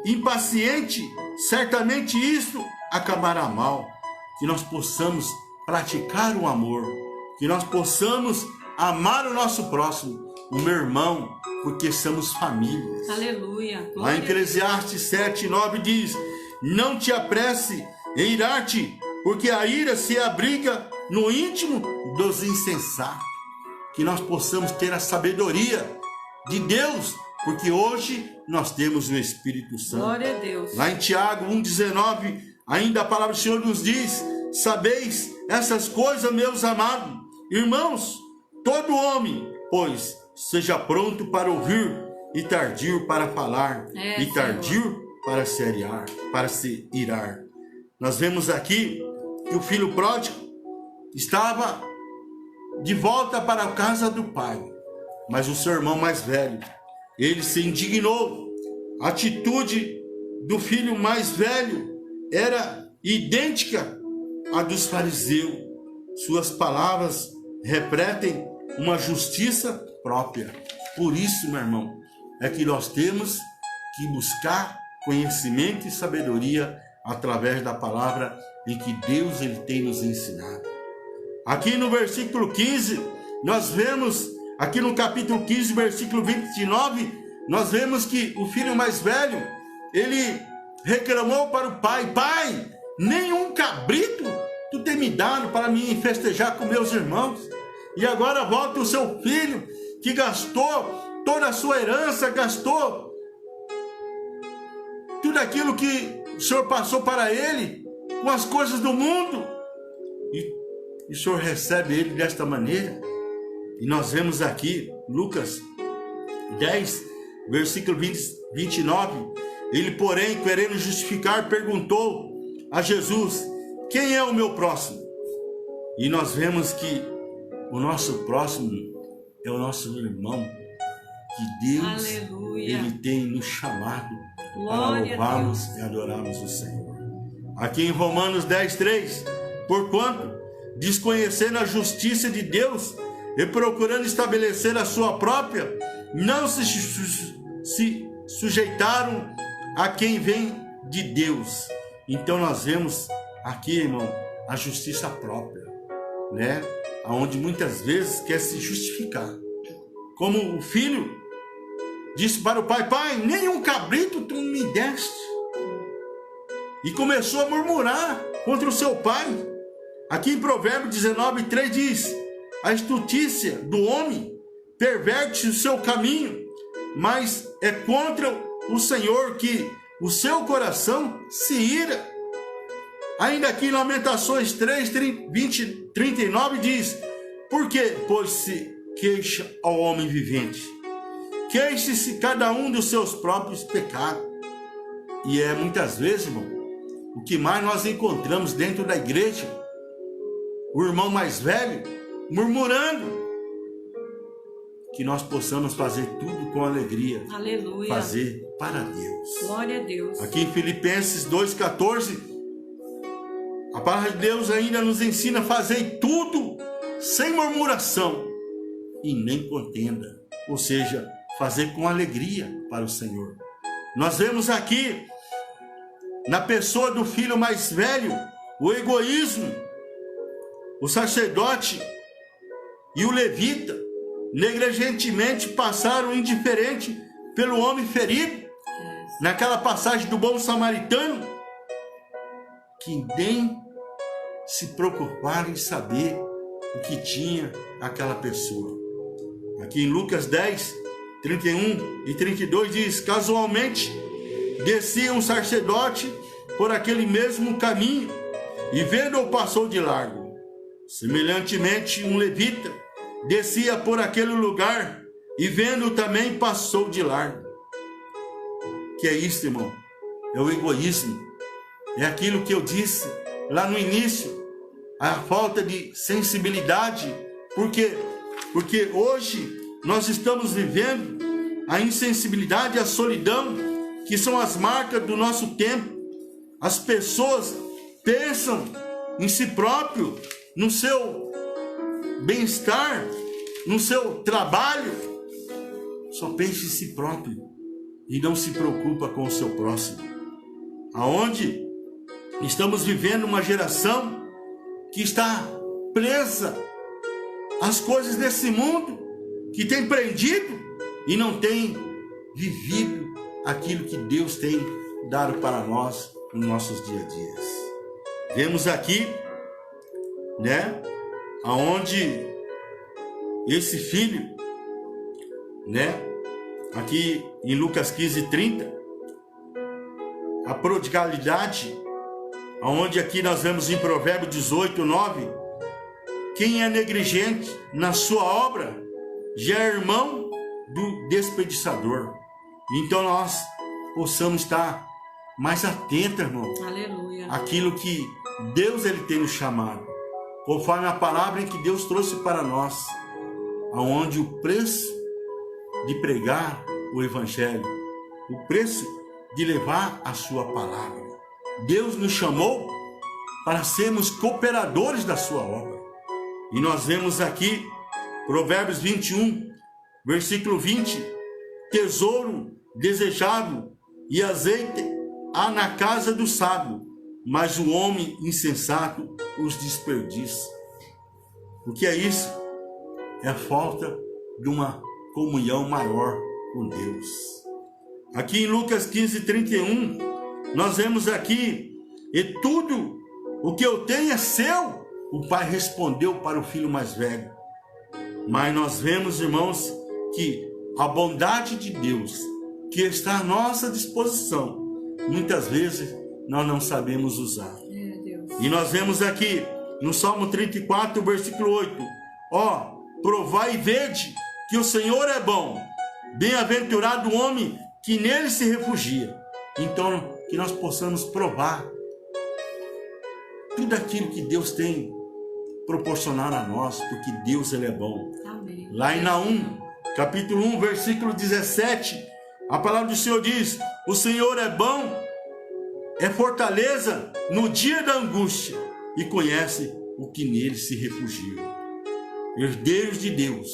impaciente, certamente isso acabará mal. Que nós possamos praticar o amor, que nós possamos amar o nosso próximo, o meu irmão, porque somos famílias. Aleluia. Lá em Eclesiastes 7, 9 diz: não te apresse em irar-te, porque a ira se abriga no íntimo dos insensatos. Que nós possamos ter a sabedoria de Deus, porque hoje nós temos o Espírito Santo. Glória a Deus. Lá em Tiago 1,19, ainda a palavra do Senhor nos diz: sabeis essas coisas, meus amados irmãos, todo homem, pois, seja pronto para ouvir e tardio para falar, e tardio para se irar. Nós vemos aqui que o filho pródigo estava de volta para a casa do pai, mas o seu irmão mais velho, ele se indignou. A atitude do filho mais velho era idêntica à dos fariseus. Suas palavras refletem uma justiça própria. Por isso, meu irmão, é que nós temos que buscar conhecimento e sabedoria através da palavra em que Deus ele tem nos ensinado. Aqui no versículo 15, nós vemos, aqui no capítulo 15, versículo 29, nós vemos que o filho mais velho, ele reclamou para o pai: pai, nenhum cabrito tu tem me dado para me festejar com meus irmãos. E agora volta o seu filho, que gastou toda a sua herança, gastou tudo aquilo que o Senhor passou para ele, com as coisas do mundo. E o Senhor recebe ele desta maneira. E nós vemos aqui, Lucas 10, versículo 29. Ele, porém, querendo justificar, perguntou a Jesus: quem é o meu próximo? E nós vemos que o nosso próximo é o nosso irmão, que Deus, Aleluia. Ele tem nos chamado Glória para louvarmos e adorarmos o Senhor. Aqui em Romanos 10, 3, porquanto, desconhecendo a justiça de Deus e procurando estabelecer a sua própria, não se sujeitaram a quem vem de Deus. Então nós vemos aqui, irmão, a justiça própria, né? Onde muitas vezes quer se justificar. Como o filho disse para o pai: pai, nenhum cabrito tu me deste. E começou a murmurar contra o seu pai. Aqui em Provérbios 19, 3 diz: a estutícia do homem perverte o seu caminho, mas é contra o Senhor que o seu coração se ira. Ainda aqui em Lamentações 3, 20, 39 diz: por que, pois, se queixa ao homem vivente? Queixe-se cada um dos seus próprios pecados. E é muitas vezes, irmão, o que mais nós encontramos dentro da igreja, o irmão mais velho murmurando. Que nós possamos fazer tudo com alegria. Aleluia. Fazer para Deus. Glória a Deus. Aqui em Filipenses 2,14, a palavra de Deus ainda nos ensina a fazer tudo sem murmuração e nem contenda. Ou seja, fazer com alegria para o Senhor. Nós vemos aqui, na pessoa do filho mais velho, o egoísmo. O sacerdote e o levita negligentemente passaram indiferente pelo homem ferido. Naquela passagem do bom samaritano, que nem se preocuparam em saber o que tinha aquela pessoa. Aqui em Lucas 10, 31 e 32 diz: casualmente descia um sacerdote por aquele mesmo caminho e vendo-o passou de largo. Semelhantemente, um levita descia por aquele lugar e vendo-o também passou de largo. Que é isso, irmão? É o egoísmo. É aquilo que eu disse lá no início, a falta de sensibilidade. Por quê? Porque hoje nós estamos vivendo a insensibilidade e a solidão, que são as marcas do nosso tempo. As pessoas pensam em si próprio, no seu bem-estar, no seu trabalho, só pensa em si próprio e não se preocupa com o seu próximo. Aonde estamos vivendo uma geração que está presa às coisas desse mundo, que tem prendido e não tem vivido aquilo que Deus tem dado para nós nos nossos dia a dias. Vemos aqui, né, aonde esse filho, né, aqui em Lucas 15, 30, a prodigalidade, aonde aqui nós vemos em Provérbios 18, 9, quem é negligente na sua obra já é irmão do desperdiçador. Então nós possamos estar mais atentos, irmão, Aleluia. aquilo que Deus ele tem nos chamado, conforme a palavra que Deus trouxe para nós, aonde o preço de pregar o evangelho, o preço de levar a sua palavra. Deus nos chamou para sermos cooperadores da sua obra. E nós vemos aqui Provérbios 21, versículo 20, tesouro desejado e azeite há na casa do sábio, mas o homem insensato os desperdiça. O que é isso? É a falta de uma comunhão maior com Deus. Aqui em Lucas 15, 31, nós vemos aqui: e tudo O que eu tenho é seu. O pai respondeu para o filho mais velho. Mas nós vemos, irmãos, que a bondade de Deus que está à nossa disposição, muitas vezes nós não sabemos usar. E nós vemos aqui no Salmo 34, versículo 8: ó, provai e vede que o Senhor é bom, bem-aventurado o homem que nele se refugia. Então, que nós possamos provar tudo aquilo que Deus tem proporcionado a nós, porque Deus, ele é bom. Amém. Lá em Naum, capítulo 1, versículo 17, a palavra do Senhor diz: o Senhor é bom, é fortaleza no dia da angústia, e conhece o que nele se refugia. Herdeiros de Deus.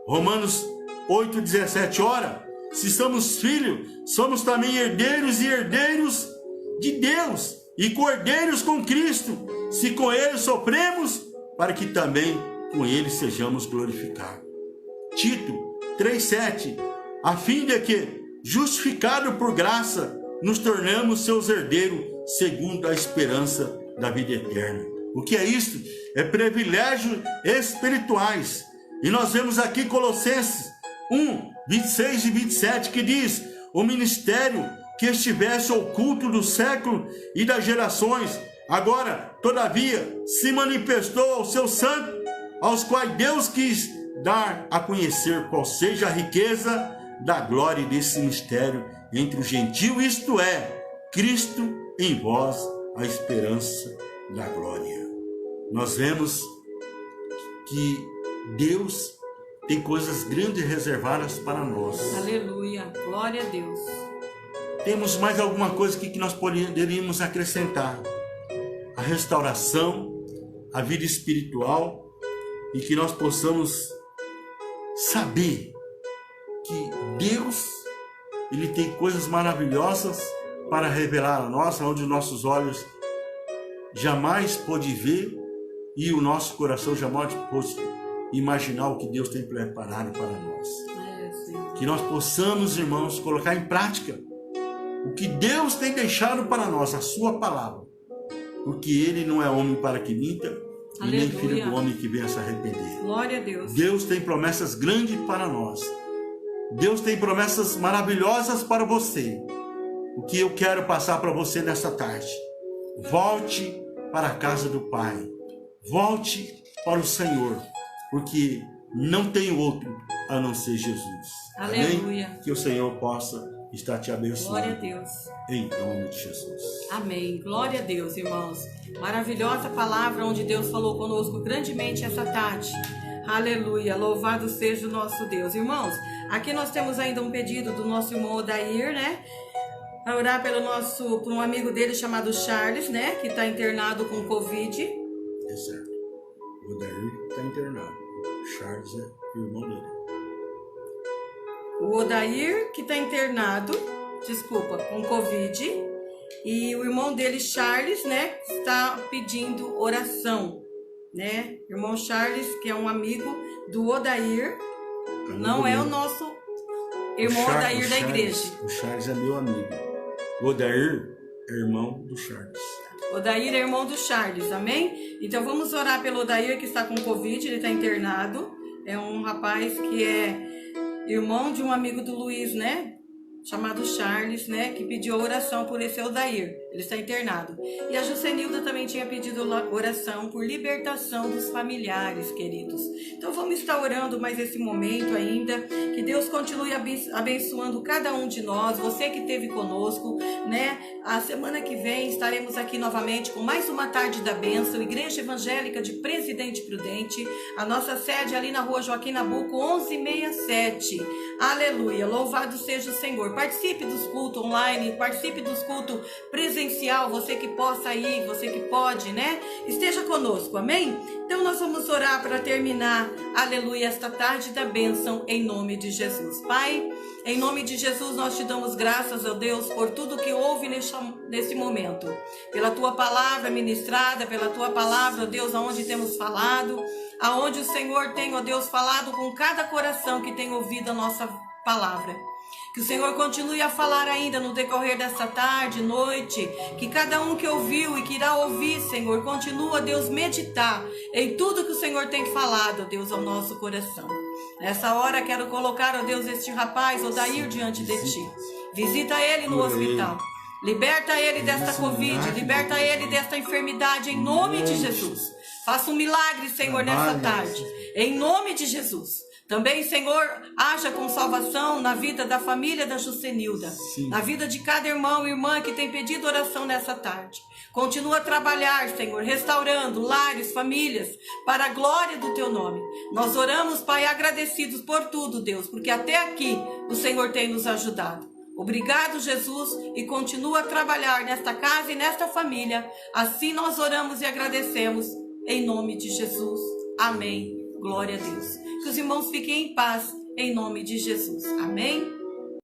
Romanos 8,17. Ora, se somos filhos, somos também herdeiros e herdeiros de Deus, e cordeiros com Cristo, se com ele sofremos, para que também com ele sejamos glorificados. Tito 3,7. A fim de que, justificado por graça, nos tornamos seus herdeiros, segundo a esperança da vida eterna. O que é isso? É privilégios espirituais. E nós vemos aqui Colossenses 1, 26 e 27, que diz: o ministério que estivesse oculto do século e das gerações, agora, todavia, se manifestou aos seus santos, aos quais Deus quis dar a conhecer qual seja a riqueza da glória desse mistério entre os gentios, isto é, Cristo em vós, a esperança da glória. Nós vemos que Deus tem coisas grandes reservadas para nós. Aleluia, glória a Deus. Temos mais alguma coisa que nós poderíamos acrescentar? A restauração, a vida espiritual, e que nós possamos saber que Deus, ele tem coisas maravilhosas para revelar a nós, onde os nossos olhos jamais pôde ver e o nosso coração jamais pôde imaginar o que Deus tem preparado para nós. Que nós possamos, irmãos, colocar em prática o que Deus tem deixado para nós, a sua palavra. Porque ele não é homem para que minta, e nem filho do homem que venha se arrepender. Glória a Deus. Deus tem promessas grandes para nós. Deus tem promessas maravilhosas para você. O que eu quero passar para você nesta tarde: volte para a casa do Pai. Volte para o Senhor, porque não tem outro a não ser Jesus. Aleluia. Amém? Que o Senhor possa estar te abençoando. Glória a Deus. Em nome de Jesus. Amém. Glória a Deus, irmãos. Maravilhosa palavra onde Deus falou conosco grandemente essa tarde. Aleluia. Louvado seja o nosso Deus. Irmãos, aqui nós temos ainda um pedido do nosso irmão Odair, né? Para orar por um amigo dele chamado Charles, né? Que está internado com Covid. É certo. O Odair está internado. O Charles é o irmão dele. O Odair, que está internado, com Covid, e o irmão dele, Charles, né, está pedindo oração, né? Irmão Charles, que é um amigo do Odair, não é o nosso irmão Odair da igreja. O Charles é meu amigo. O Odair é irmão do Charles. Odair é irmão do Charles, amém? Então vamos orar pelo Odair, que está com Covid, ele está internado. É um rapaz que é irmão de um amigo do Luiz, né? Chamado Charles, né? Que pediu oração por esse Odair. Ele está internado. E a Jucenilda também tinha pedido oração por libertação dos familiares, queridos. Então vamos estar orando mais esse momento ainda. Que Deus continue abençoando cada um de nós. Você que esteve conosco, né? A semana que vem estaremos aqui novamente com mais uma tarde da bênção. Igreja Evangélica de Presidente Prudente. A nossa sede ali na rua Joaquim Nabuco, 1167. Aleluia. Louvado seja o Senhor. Participe dos cultos online, participe dos cultos presencial, você que possa ir, você que pode, né? Esteja conosco, amém? Então nós vamos orar para terminar, aleluia, esta tarde da bênção em nome de Jesus. Pai, em nome de Jesus nós te damos graças, ó Deus, por tudo que houve nesse momento. Pela tua palavra ministrada, pela tua palavra, ó Deus, aonde temos falado, aonde o Senhor tem, ó Deus, falado com cada coração que tem ouvido a nossa palavra. Que o Senhor continue a falar ainda no decorrer dessa tarde, noite. Que cada um que ouviu e que irá ouvir, Senhor, continua, Deus, meditar em tudo que o Senhor tem falado, Deus, ao nosso coração. Nessa hora quero colocar, ó Deus, este rapaz, Odair, diante de Ti. Visita ele no hospital. Liberta ele desta Covid, liberta ele desta enfermidade, em nome de Jesus. Faça um milagre, Senhor, nessa tarde, em nome de Jesus. Também, Senhor, haja com salvação na vida da família da Jucenilda, na vida de cada irmão e irmã que tem pedido oração nessa tarde. Continua a trabalhar, Senhor, restaurando lares, famílias, para a glória do Teu nome. Nós oramos, Pai, agradecidos por tudo, Deus, porque até aqui o Senhor tem nos ajudado. Obrigado, Jesus, e continua a trabalhar nesta casa e nesta família. Assim nós oramos e agradecemos, em nome de Jesus. Amém. Glória a Deus. Que os irmãos fiquem em paz, em nome de Jesus. Amém.